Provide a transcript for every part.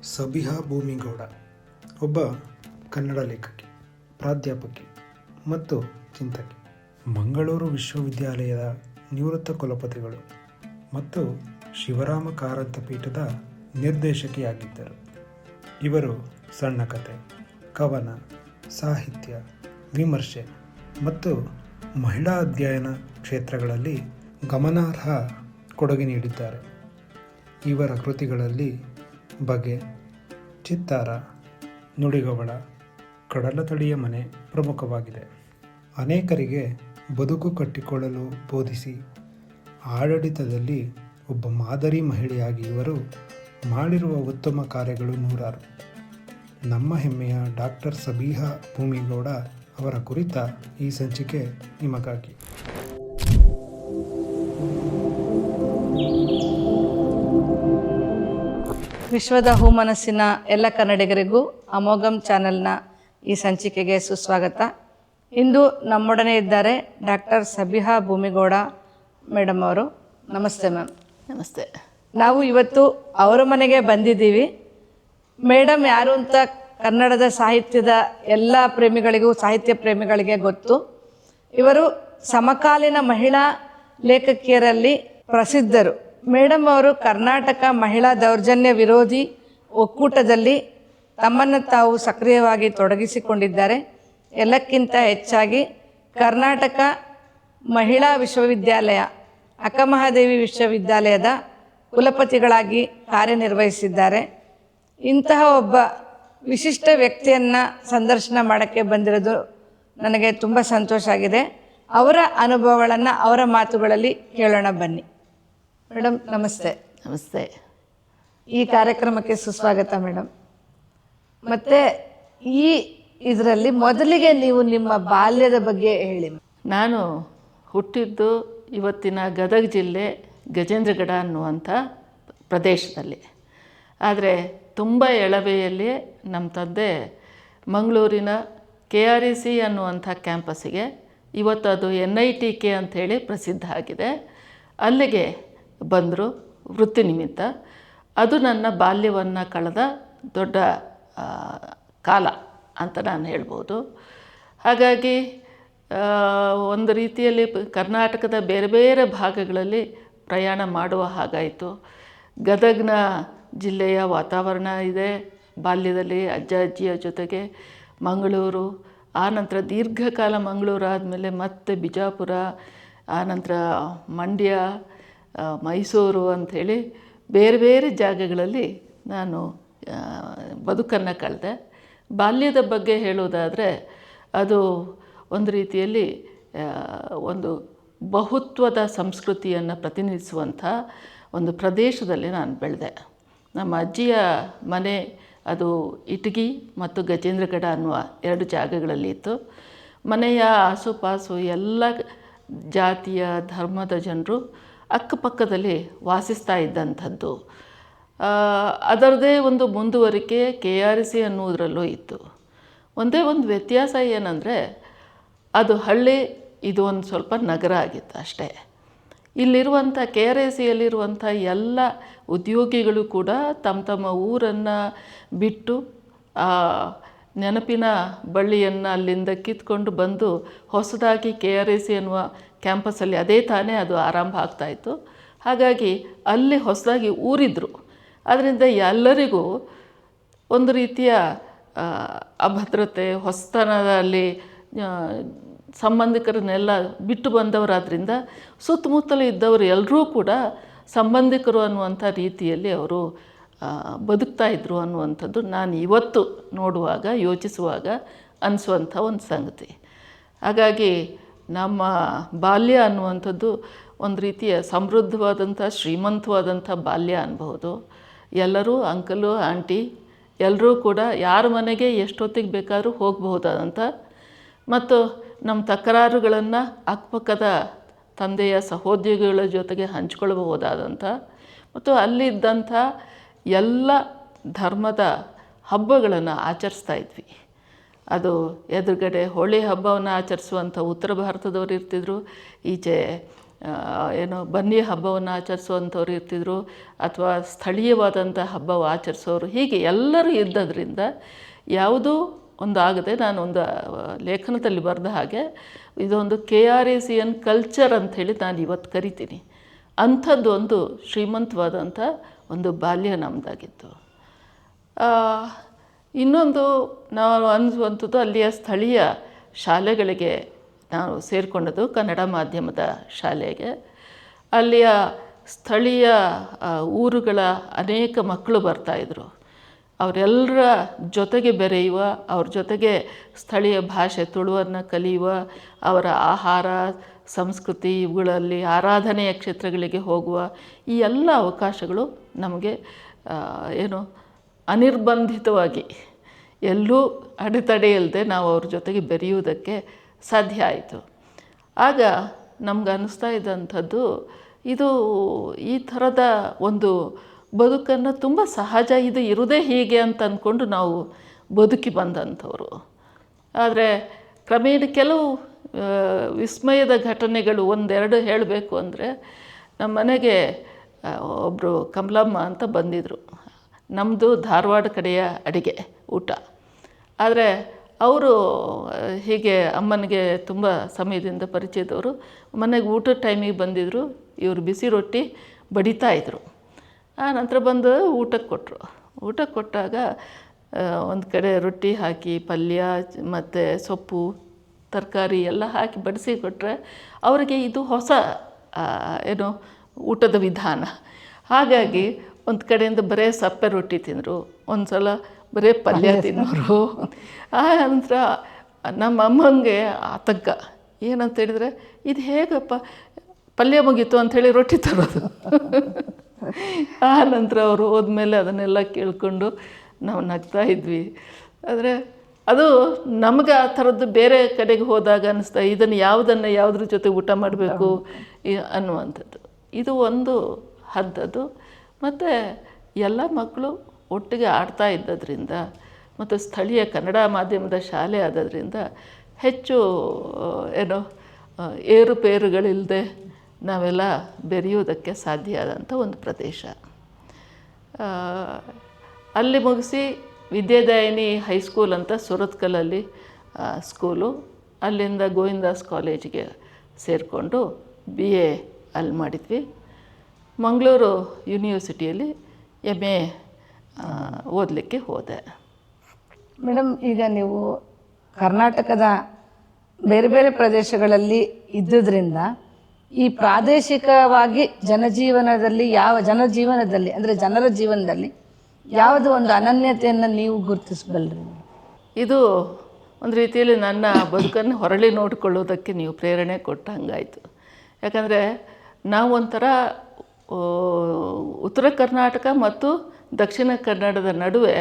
ಸಬಿಹಾ ಭೂಮಿಗೌಡ ಒಬ್ಬ ಕನ್ನಡ ಲೇಖಕಿ, ಪ್ರಾಧ್ಯಾಪಕಿ ಮತ್ತು ಚಿಂತಕಿ. ಮಂಗಳೂರು ವಿಶ್ವವಿದ್ಯಾಲಯದ ನಿವೃತ್ತ ಕುಲಪತಿಗಳು ಮತ್ತು ಶಿವರಾಮ ಕಾರಂತ ಪೀಠದ ನಿರ್ದೇಶಕಿಯಾಗಿದ್ದರು. ಇವರು ಸಣ್ಣ ಕಥೆ, ಕವನ, ಸಾಹಿತ್ಯ, ವಿಮರ್ಶೆ ಮತ್ತು ಮಹಿಳಾ ಅಧ್ಯಯನ ಕ್ಷೇತ್ರಗಳಲ್ಲಿ ಗಮನಾರ್ಹ ಕೊಡುಗೆ ನೀಡಿದ್ದಾರೆ. ಇವರ ಕೃತಿಗಳಲ್ಲಿ ಬಗೆ, ಚಿತ್ತಾರ, ನುಡಿಗವಳ, ಕಡಲತಡಿಯ ಮನೆ ಪ್ರಮುಖವಾಗಿದೆ. ಅನೇಕರಿಗೆ ಬದುಕು ಕಟ್ಟಿಕೊಳ್ಳಲು ಬೋಧಿಸಿ ಆಡಳಿತದಲ್ಲಿ ಒಬ್ಬ ಮಾದರಿ ಮಹಿಳೆಯಾಗಿ ಇವರು ಮಾಡಿರುವ ಉತ್ತಮ ಕಾರ್ಯಗಳು ನೂರಾರು. ನಮ್ಮ ಹೆಮ್ಮೆಯ ಡಾಕ್ಟರ್ ಸಬಿಹಾ ಭೂಮಿಗೌಡ ಅವರ ಕುರಿತ ಈ ಸಂಚಿಕೆ ನಿಮಗಾಗಿ. ವಿಶ್ವದ ಹೂಮನಸ್ಸಿನ ಎಲ್ಲ ಕನ್ನಡಿಗರಿಗೂ ಅಮೋಘಂ ಚಾನೆಲ್ನ ಈ ಸಂಚಿಕೆಗೆ ಸುಸ್ವಾಗತ. ಇಂದು ನಮ್ಮೊಡನೆ ಇದ್ದಾರೆ ಡಾಕ್ಟರ್ ಸಬಿಹಾ ಭೂಮಿಗೌಡ ಮೇಡಮ್ ಅವರು. ನಮಸ್ತೆ ಮ್ಯಾಮ್. ನಮಸ್ತೆ. ನಾವು ಇವತ್ತು ಅವರ ಮನೆಗೆ ಬಂದಿದ್ದೀವಿ. ಮೇಡಮ್ ಯಾರು ಅಂತ ಕನ್ನಡದ ಸಾಹಿತ್ಯದ ಎಲ್ಲ ಪ್ರೇಮಿಗಳಿಗೂ, ಸಾಹಿತ್ಯ ಪ್ರೇಮಿಗಳಿಗೆ ಗೊತ್ತು. ಇವರು ಸಮಕಾಲೀನ ಮಹಿಳಾ ಲೇಖಕಿಯರಲ್ಲಿ ಪ್ರಸಿದ್ಧರು. ಮೇಡಮ್ ಅವರು ಕರ್ನಾಟಕ ಮಹಿಳಾ ದೌರ್ಜನ್ಯ ವಿರೋಧಿ ಒಕ್ಕೂಟದಲ್ಲಿ ತಮ್ಮನ್ನು ತಾವು ಸಕ್ರಿಯವಾಗಿ ತೊಡಗಿಸಿಕೊಂಡಿದ್ದಾರೆ. ಎಲ್ಲಕ್ಕಿಂತ ಹೆಚ್ಚಾಗಿ ಕರ್ನಾಟಕ ಮಹಿಳಾ ವಿಶ್ವವಿದ್ಯಾಲಯ, ಅಕ್ಕಮಹಾದೇವಿ ವಿಶ್ವವಿದ್ಯಾಲಯದ ಕುಲಪತಿಗಳಾಗಿ ಕಾರ್ಯನಿರ್ವಹಿಸಿದ್ದಾರೆ. ಇಂತಹ ಒಬ್ಬ ವಿಶಿಷ್ಟ ವ್ಯಕ್ತಿಯನ್ನು ಸಂದರ್ಶನ ಮಾಡೋಕ್ಕೆ ಬಂದಿರೋದು ನನಗೆ ತುಂಬ ಸಂತೋಷ ಆಗಿದೆ. ಅವರ ಅನುಭವಗಳನ್ನು ಅವರ ಮಾತುಗಳಲ್ಲಿ ಕೇಳೋಣ ಬನ್ನಿ. ಮೇಡಮ್ ನಮಸ್ತೆ. ನಮಸ್ತೆ. ಈ ಕಾರ್ಯಕ್ರಮಕ್ಕೆ ಸುಸ್ವಾಗತ ಮೇಡಮ್. ಮತ್ತು ಈ ಇದರಲ್ಲಿ ಮೊದಲಿಗೆ ನೀವು ನಿಮ್ಮ ಬಾಲ್ಯದ ಬಗ್ಗೆ ಹೇಳಿ. ನಾನು ಹುಟ್ಟಿದ್ದು ಇವತ್ತಿನ ಗದಗ ಜಿಲ್ಲೆ ಗಜೇಂದ್ರಗಡ ಅನ್ನುವಂಥ ಪ್ರದೇಶದಲ್ಲಿ. ಆದರೆ ತುಂಬ ಎಳವೆಯಲ್ಲಿ ನಮ್ಮ ತಂದೆ ಮಂಗಳೂರಿನ KREC ಅನ್ನುವಂಥ ಕ್ಯಾಂಪಸ್ಸಿಗೆ, ಇವತ್ತು ಅದು NITK ಅಂಥೇಳಿ ಪ್ರಸಿದ್ಧ ಆಗಿದೆ, ಅಲ್ಲಿಗೆ ಬಂದರು ವೃತ್ತಿ ನಿಮಿತ್ತ. ಅದು ನನ್ನ ಬಾಲ್ಯವನ್ನು ಕಳೆದ ದೊಡ್ಡ ಕಾಲ ಅಂತ ನಾನು ಹೇಳ್ಬೋದು. ಹಾಗಾಗಿ ಒಂದು ರೀತಿಯಲ್ಲಿ ಕರ್ನಾಟಕದ ಬೇರೆ ಬೇರೆ ಭಾಗಗಳಲ್ಲಿ ಪ್ರಯಾಣ ಮಾಡುವ ಹಾಗಾಯಿತು. ಗದಗ್ನ ಜಿಲ್ಲೆಯ ವಾತಾವರಣ ಇದೆ. ಬಾಲ್ಯದಲ್ಲಿ ಅಜ್ಜ ಅಜ್ಜಿಯ ಜೊತೆಗೆ ಮಂಗಳೂರು, ಆನಂತರ ದೀರ್ಘಕಾಲ ಮಂಗಳೂರು ಆದಮೇಲೆ ಮತ್ತೆ ಬಿಜಾಪುರ, ಆನಂತರ ಮಂಡ್ಯ, ಮೈಸೂರು ಅಂಥೇಳಿ ಬೇರೆ ಬೇರೆ ಜಾಗಗಳಲ್ಲಿ ನಾನು ಬದುಕನ್ನು ಕಳೆದೆ. ಬಾಲ್ಯದ ಬಗ್ಗೆ ಹೇಳೋದಾದರೆ ಅದು ಒಂದು ರೀತಿಯಲ್ಲಿ ಒಂದು ಬಹುತ್ವದ ಸಂಸ್ಕೃತಿಯನ್ನು ಪ್ರತಿನಿಧಿಸುವಂಥ ಒಂದು ಪ್ರದೇಶದಲ್ಲಿ ನಾನು ಬೆಳೆದೆ. ನಮ್ಮ ಅಜ್ಜಿಯ ಮನೆ ಅದು ಇಟಗಿ ಮತ್ತು ಗಜೇಂದ್ರಗಡ ಅನ್ನುವ 2 ಜಾಗಗಳಲ್ಲಿ ಇತ್ತು. ಮನೆಯ ಆಸುಪಾಸು ಎಲ್ಲ ಜಾತಿಯ ಧರ್ಮದ ಜನರು ಅಕ್ಕಪಕ್ಕದಲ್ಲಿ ವಾಸಿಸ್ತಾ ಇದ್ದಂಥದ್ದು. ಅದರದೇ ಒಂದು ಮುಂದುವರಿಕೆ KREC ಅನ್ನುವುದರಲ್ಲೂ ಇತ್ತು. ಒಂದೇ ಒಂದು ವ್ಯತ್ಯಾಸ ಏನಂದರೆ ಅದು ಹಳ್ಳಿ, ಇದು ಒಂದು ಸ್ವಲ್ಪ ನಗರ ಆಗಿತ್ತು ಅಷ್ಟೇ. ಇಲ್ಲಿರುವಂಥ KRECಯಲ್ಲಿರುವಂಥ ಎಲ್ಲ ಉದ್ಯೋಗಿಗಳು ಕೂಡ ತಮ್ಮ ತಮ್ಮ ಊರನ್ನು ಬಿಟ್ಟು ಆ ನೆನಪಿನ ಬಳ್ಳಿಯನ್ನು ಅಲ್ಲಿಂದ ಕಿತ್ಕೊಂಡು ಬಂದು ಹೊಸದಾಗಿ KREC ಅನ್ನುವ ಕ್ಯಾಂಪಸ್ಸಲ್ಲಿ ಅದೇ ತಾನೇ ಅದು ಆರಂಭ ಆಗ್ತಾಯಿತ್ತು. ಹಾಗಾಗಿ ಅಲ್ಲಿ ಹೊಸದಾಗಿ ಊರಿದ್ರು. ಅದರಿಂದ ಎಲ್ಲರಿಗೂ ಒಂದು ರೀತಿಯ ಅಭದ್ರತೆ, ಹೊಸತನದಲ್ಲಿ ಸಂಬಂಧಿಕರನ್ನೆಲ್ಲ ಬಿಟ್ಟು ಬಂದವರಾದ್ರಿಂದ ಸುತ್ತಮುತ್ತಲು ಇದ್ದವರು ಎಲ್ಲರೂ ಕೂಡ ಸಂಬಂಧಿಕರು ಅನ್ನುವಂಥ ರೀತಿಯಲ್ಲಿ ಅವರು ಬದುಕ್ತಾ ಇದ್ದರು ಅನ್ನುವಂಥದ್ದು ನಾನು ಇವತ್ತು ನೋಡುವಾಗ, ಯೋಚಿಸುವಾಗ ಅನಿಸುವಂಥ ಒಂದು ಸಂಗತಿ. ಹಾಗಾಗಿ ನಮ್ಮ ಬಾಲ್ಯ ಅನ್ನುವಂಥದ್ದು ಒಂದು ರೀತಿಯ ಸಮೃದ್ಧವಾದಂಥ, ಶ್ರೀಮಂತವಾದಂಥ ಬಾಲ್ಯ ಅನ್ಬೋದು. ಎಲ್ಲರೂ ಅಂಕಲು ಆಂಟಿ ಎಲ್ಲರೂ ಕೂಡ ಯಾರ ಮನೆಗೆ ಎಷ್ಟೊತ್ತಿಗೆ ಬೇಕಾದರೂ ಹೋಗಬಹುದಾದಂಥ, ಮತ್ತು ನಮ್ಮ ತಕರಾರುಗಳನ್ನು ಅಕ್ಕಪಕ್ಕದ ತಂದೆಯ ಸಹೋದ್ಯೋಗಿಗಳ ಜೊತೆಗೆ ಹಂಚ್ಕೊಳ್ಬಹುದಾದಂಥ, ಮತ್ತು ಅಲ್ಲಿದ್ದಂಥ ಎಲ್ಲ ಧರ್ಮದ ಹಬ್ಬಗಳನ್ನು ಆಚರಿಸ್ತಾ ಇದ್ವಿ. ಅದು ಎದುರುಗಡೆ ಹೋಳಿ ಹಬ್ಬವನ್ನು ಆಚರಿಸುವಂಥ ಉತ್ತರ ಭಾರತದವರು ಇರ್ತಿದ್ರು, ಈಚೆ ಏನೋ ಬನ್ನಿ ಹಬ್ಬವನ್ನು ಆಚರಿಸುವಂಥವ್ರು ಇರ್ತಿದ್ರು, ಅಥವಾ ಸ್ಥಳೀಯವಾದಂಥ ಹಬ್ಬವು ಆಚರಿಸೋರು, ಹೀಗೆ ಎಲ್ಲರೂ ಇದ್ದದ್ರಿಂದ ಯಾವುದೂ ಒಂದು ಆಗದೆ ನಾನು ಒಂದು ಲೇಖನದಲ್ಲಿ ಬರೆದ ಹಾಗೆ ಇದೊಂದು KRACN ಕಲ್ಚರ್ ಅಂಥೇಳಿ ನಾನು ಇವತ್ತು ಕರಿತೀನಿ. ಅಂಥದ್ದು ಒಂದು ಶ್ರೀಮಂತವಾದಂಥ ಒಂದು ಬಾಲ್ಯ ನಮ್ಮದಾಗಿತ್ತು. ಇನ್ನೊಂದು ನಾವು ಅನ್ನುವಂಥದ್ದು ಅಲ್ಲಿಯ ಸ್ಥಳೀಯ ಶಾಲೆಗಳಿಗೆ ನಾವು ಸೇರಿಕೊಂಡದ್ದು ಕನ್ನಡ ಮಾಧ್ಯಮದ ಶಾಲೆಗೆ. ಅಲ್ಲಿಯ ಸ್ಥಳೀಯ ಊರುಗಳ ಅನೇಕ ಮಕ್ಕಳು ಬರ್ತಾಯಿದ್ರು. ಅವರೆಲ್ಲರ ಜೊತೆಗೆ ಬೆರೆಯುವ, ಅವ್ರ ಜೊತೆಗೆ ಸ್ಥಳೀಯ ಭಾಷೆ ತುಳುವನ್ನು ಕಲಿಯುವ, ಅವರ ಆಹಾರ ಸಂಸ್ಕೃತಿ ಇವುಗಳಲ್ಲಿ ಆರಾಧನೆಯ ಕ್ಷೇತ್ರಗಳಿಗೆ ಹೋಗುವ ಈ ಎಲ್ಲ ಅವಕಾಶಗಳು ನಮಗೆ ಏನು ಅನಿರ್ಬಂಧಿತವಾಗಿ ಎಲ್ಲೂ ಅಡೆತಡೆ ಇಲ್ಲದೆ ನಾವು ಅವ್ರ ಜೊತೆಗೆ ಬೆರೆಯುವುದಕ್ಕೆ ಸಾಧ್ಯ ಆಯಿತು. ಆಗ ನಮ್ಗೆ ಅನ್ನಿಸ್ತಾ ಇದ್ದಂಥದ್ದು ಇದು ಈ ಥರದ ಒಂದು ಬದುಕನ್ನು ತುಂಬ ಸಹಜ, ಇದು ಇರುವುದೇ ಹೀಗೆ ಅಂತ ಅಂದ್ಕೊಂಡು ನಾವು ಬದುಕಿ ಬಂದಂಥವ್ರು. ಆದರೆ ಕ್ರಮೇಣ ಕೆಲವು ವಿಸ್ಮಯದ ಘಟನೆಗಳು ಒಂದೆರಡು ಹೇಳಬೇಕು ಅಂದರೆ, ನಮ್ಮ ಮನೆಗೆ ಒಬ್ಬರು ಕಮಲಮ್ಮ ಅಂತ ಬಂದಿದ್ದರು. ನಮ್ಮದು ಧಾರವಾಡ ಕಡೆಯ ಅಡಿಗೆ ಊಟ. ಆದರೆ ಅವರು ಹೀಗೆ ಅಮ್ಮನಿಗೆ ತುಂಬ ಸಮಯದಿಂದ ಪರಿಚಯದವರು. ಮನೆಗೆ ಊಟದ ಟೈಮಿಗೆ ಬಂದಿದ್ದರು. ಇವರು ಬಿಸಿ ರೊಟ್ಟಿ ಬಡಿತಾಯಿದ್ರು. ಆ ನಂತರ ಬಂದು ಊಟಕ್ಕೆ ಕೊಟ್ಟರು. ಊಟಕ್ಕೆ ಕೊಟ್ಟಾಗ ಒಂದು ಕಡೆ ರೊಟ್ಟಿ ಹಾಕಿ ಪಲ್ಯ ಮತ್ತು ಸೊಪ್ಪು ತರಕಾರಿ ಎಲ್ಲ ಹಾಕಿ ಬಡಿಸಿ ಕೊಟ್ಟರೆ ಅವರಿಗೆ ಇದು ಹೊಸ ಏನು ಊಟದ ವಿಧಾನ. ಹಾಗಾಗಿ ಒಂದು ಕಡೆಯಿಂದ ಬರೀ ಸಪ್ಪೆ ರೊಟ್ಟಿ ತಿಂದರು, ಒಂದು ಸಲ ಬರೀ ಪಲ್ಯ ತಿನ್ನೋರು. ಆ ನಂತರ ನಮ್ಮ ಅಮ್ಮಂಗೆ ಆತಂಕ. ಏನಂತ ಹೇಳಿದರೆ, ಇದು ಹೇಗಪ್ಪ ಪಲ್ಯ ಮುಗೀತು ಅಂಥೇಳಿ ರೊಟ್ಟಿ ತರೋದು. ಆ ನಂತರ ಅವರು ಹೋದ್ಮೇಲೆ ಅದನ್ನೆಲ್ಲ ಕೇಳಿಕೊಂಡು ನಾವು ನಗ್ತಾ ಇದ್ವಿ. ಆದರೆ ಅದು ನಮಗೆ ಆ ಥರದ್ದು ಬೇರೆ ಕಡೆಗೆ ಹೋದಾಗ ಅನ್ನಿಸ್ತಾ, ಇದನ್ನು ಯಾವುದ್ರ ಜೊತೆ ಊಟ ಮಾಡಬೇಕು ಅನ್ನುವಂಥದ್ದು. ಇದು ಒಂದು ಹದ್ದದು. ಮತ್ತು ಎಲ್ಲ ಮಕ್ಕಳು ಒಟ್ಟಿಗೆ ಆಡ್ತಾ ಇದ್ದದ್ರಿಂದ ಮತ್ತು ಸ್ಥಳೀಯ ಕನ್ನಡ ಮಾಧ್ಯಮದ ಶಾಲೆ ಆದದ್ರಿಂದ ಹೆಚ್ಚು ಏನೋ ಏರುಪೇರುಗಳಿಲ್ಲದೆ ನಾವೆಲ್ಲ ಬೆರೆಯುವುದಕ್ಕೆ ಸಾಧ್ಯ ಆದಂಥ ಒಂದು ಪ್ರದೇಶ. ಅಲ್ಲಿ ಮುಗಿಸಿ ವಿದ್ಯಾದಾಯಿನಿ ಹೈಸ್ಕೂಲ್ ಅಂತ ಸುರತ್ಕಲಲ್ಲಿ ಸ್ಕೂಲು, ಅಲ್ಲಿಂದ ಗೋವಿಂದಾಸ್ ಕಾಲೇಜಿಗೆ ಸೇರಿಕೊಂಡು BA ಅಲ್ಲಿ ಮಾಡಿದ್ವಿ. ಮಂಗಳೂರು ಯೂನಿವರ್ಸಿಟಿಯಲ್ಲಿ MA ಓದಲಿಕ್ಕೆ ಹೋದೆ. ಮೇಡಮ್, ಈಗ ನೀವು ಕರ್ನಾಟಕದ ಬೇರೆ ಬೇರೆ ಪ್ರದೇಶಗಳಲ್ಲಿ ಇದ್ದುದರಿಂದ ಈ ಪ್ರಾದೇಶಿಕವಾಗಿ ಜನಜೀವನದಲ್ಲಿ ಅಂದರೆ ಜನರ ಜೀವನದಲ್ಲಿ ಯಾವುದು ಒಂದು ಅನನ್ಯತೆಯನ್ನು ನೀವು ಗುರುತಿಸಬಲ್ಲರಿ? ಇದು ಒಂದು ರೀತಿಯಲ್ಲಿ ನನ್ನ ಬದುಕನ್ನು ಹೊರಳಿ ನೋಡಿಕೊಳ್ಳೋದಕ್ಕೆ ನೀವು ಪ್ರೇರಣೆ ಕೊಟ್ಟ ಹಂಗಾಯಿತು. ಯಾಕಂದರೆ ನಾವು ಒಂಥರ ಉತ್ತರ ಕರ್ನಾಟಕ ಮತ್ತು ದಕ್ಷಿಣ ಕನ್ನಡದ ನಡುವೆ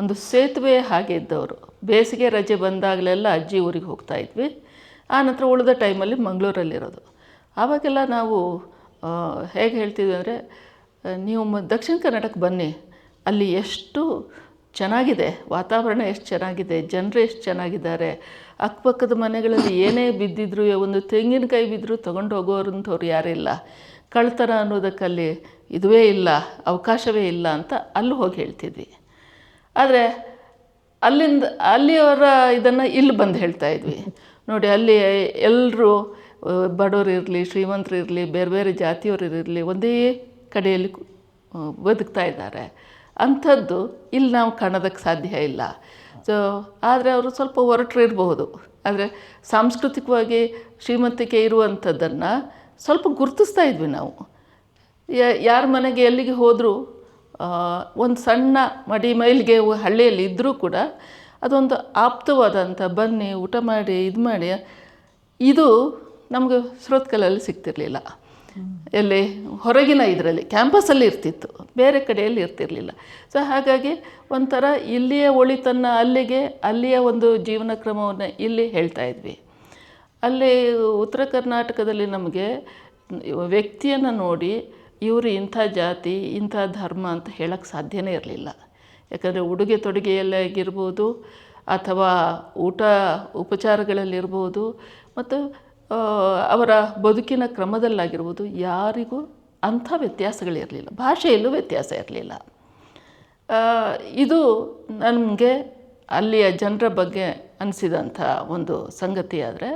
ಒಂದು ಸೇತುವೆ ಹಾಗೆ ಇದ್ದವರು. ಬೇಸಿಗೆ ರಜೆ ಬಂದಾಗಲೆಲ್ಲ ಅಜ್ಜಿ ಊರಿಗೆ ಹೋಗ್ತಾಯಿದ್ವಿ. ಆನಂತರ ಉಳಿದ ಟೈಮಲ್ಲಿ ಮಂಗಳೂರಲ್ಲಿರೋದು. ಆವಾಗೆಲ್ಲ ನಾವು ಹೇಗೆ ಹೇಳ್ತಿದ್ವಿ ಅಂದರೆ, ನೀವು ದಕ್ಷಿಣ ಕನ್ನಡಕ್ಕೆ ಬನ್ನಿ, ಅಲ್ಲಿ ಎಷ್ಟು ಚೆನ್ನಾಗಿದೆ, ವಾತಾವರಣ ಎಷ್ಟು ಚೆನ್ನಾಗಿದೆ, ಜನರು ಎಷ್ಟು ಚೆನ್ನಾಗಿದ್ದಾರೆ, ಅಕ್ಕಪಕ್ಕದ ಮನೆಗಳಲ್ಲಿ ಏನೇ ಬಿದ್ದಿದ್ರು, ಒಂದು ತೆಂಗಿನಕಾಯಿ ಬಿದ್ದರೂ ತೊಗೊಂಡು ಹೋಗೋರಂಥವ್ರು ಯಾರಿಲ್ಲ, ಕಳ್ತನ ಅನ್ನೋದಕ್ಕಲ್ಲಿ ಇದುವೇ ಇಲ್ಲ, ಅವಕಾಶವೇ ಇಲ್ಲ ಅಂತ ಅಲ್ಲಿ ಹೋಗಿ ಹೇಳ್ತಿದ್ವಿ. ಆದರೆ ಅಲ್ಲಿಯವರ ಇದನ್ನು ಇಲ್ಲಿ ಬಂದು ಹೇಳ್ತಾಯಿದ್ವಿ. ನೋಡಿ, ಅಲ್ಲಿ ಎಲ್ಲರೂ ಬಡವರು ಇರಲಿ, ಶ್ರೀಮಂತರು ಇರಲಿ, ಬೇರೆ ಬೇರೆ ಜಾತಿಯವರು ಇರಲಿ, ಒಂದೇ ಕಡೆಯಲ್ಲಿ ಬದುಕ್ತಾ ಇದ್ದಾರೆ. ಅಂಥದ್ದು ಇಲ್ಲಿ ನಾವು ಕಾಣೋದಕ್ಕೆ ಸಾಧ್ಯ ಇಲ್ಲ. ಸೊ ಆದರೆ ಅವರು ಸ್ವಲ್ಪ ಹೊರಟ್ರಿರ್ಬಹುದು. ಆದರೆ ಸಾಂಸ್ಕೃತಿಕವಾಗಿ ಶ್ರೀಮಂತಿಕೆ ಇರುವಂಥದ್ದನ್ನು ಸ್ವಲ್ಪ ಗುರುತಿಸ್ತಾ ಇದ್ವಿ ನಾವು. ಯಾರ ಮನೆಗೆ ಎಲ್ಲಿಗೆ ಹೋದರೂ ಒಂದು ಸಣ್ಣ ಮಡಿ ಮೈಲಿಗೆ ಹಳ್ಳಿಯಲ್ಲಿ ಇದ್ದರೂ ಕೂಡ ಅದೊಂದು ಆಪ್ತವಾದಂಥ ಬನ್ನಿ ಊಟ ಮಾಡಿ ಇದು ಮಾಡಿ, ಇದು ನಮಗೆ ಸುರತ್ಕಲಲ್ಲಿ ಸಿಗ್ತಿರಲಿಲ್ಲ. ಎಲ್ಲಿ ಹೊರಗಿನ ಇದರಲ್ಲಿ ಕ್ಯಾಂಪಸ್ಸಲ್ಲಿ ಇರ್ತಿತ್ತು, ಬೇರೆ ಕಡೆಯಲ್ಲಿ ಇರ್ತಿರಲಿಲ್ಲ. ಸೊ ಹಾಗಾಗಿ ಒಂಥರ ಇಲ್ಲಿಯ ಒಳಿತನ್ನು ಅಲ್ಲಿಯ ಒಂದು ಜೀವನ ಕ್ರಮವನ್ನು ಇಲ್ಲಿ ಹೇಳ್ತಾ ಇದ್ವಿ. ಅಲ್ಲಿ ಉತ್ತರ ಕರ್ನಾಟಕದಲ್ಲಿ ನಮಗೆ ವ್ಯಕ್ತಿಯನ್ನು ನೋಡಿ ಇವರು ಇಂಥ ಜಾತಿ ಇಂಥ ಧರ್ಮ ಅಂತ ಹೇಳೋಕ್ಕೆ ಸಾಧ್ಯನೇ ಇರಲಿಲ್ಲ. ಯಾಕಂದರೆ ಉಡುಗೆ ತೊಡುಗೆಯಲ್ಲಾಗಿರ್ಬೋದು, ಅಥವಾ ಊಟ ಉಪಚಾರಗಳಲ್ಲಿರ್ಬೋದು, ಮತ್ತು ಅವರ ಬದುಕಿನ ಕ್ರಮದಲ್ಲಾಗಿರ್ಬೋದು ಯಾರಿಗೂ ಅಂಥ ವ್ಯತ್ಯಾಸಗಳಿರಲಿಲ್ಲ, ಭಾಷೆಯಲ್ಲೂ ವ್ಯತ್ಯಾಸ ಇರಲಿಲ್ಲ. ಇದು ನನಗೆ ಅಲ್ಲಿಯ ಜನರ ಬಗ್ಗೆ ಅನಿಸಿದಂಥ ಒಂದು ಸಂಗತಿ. ಆದರೆ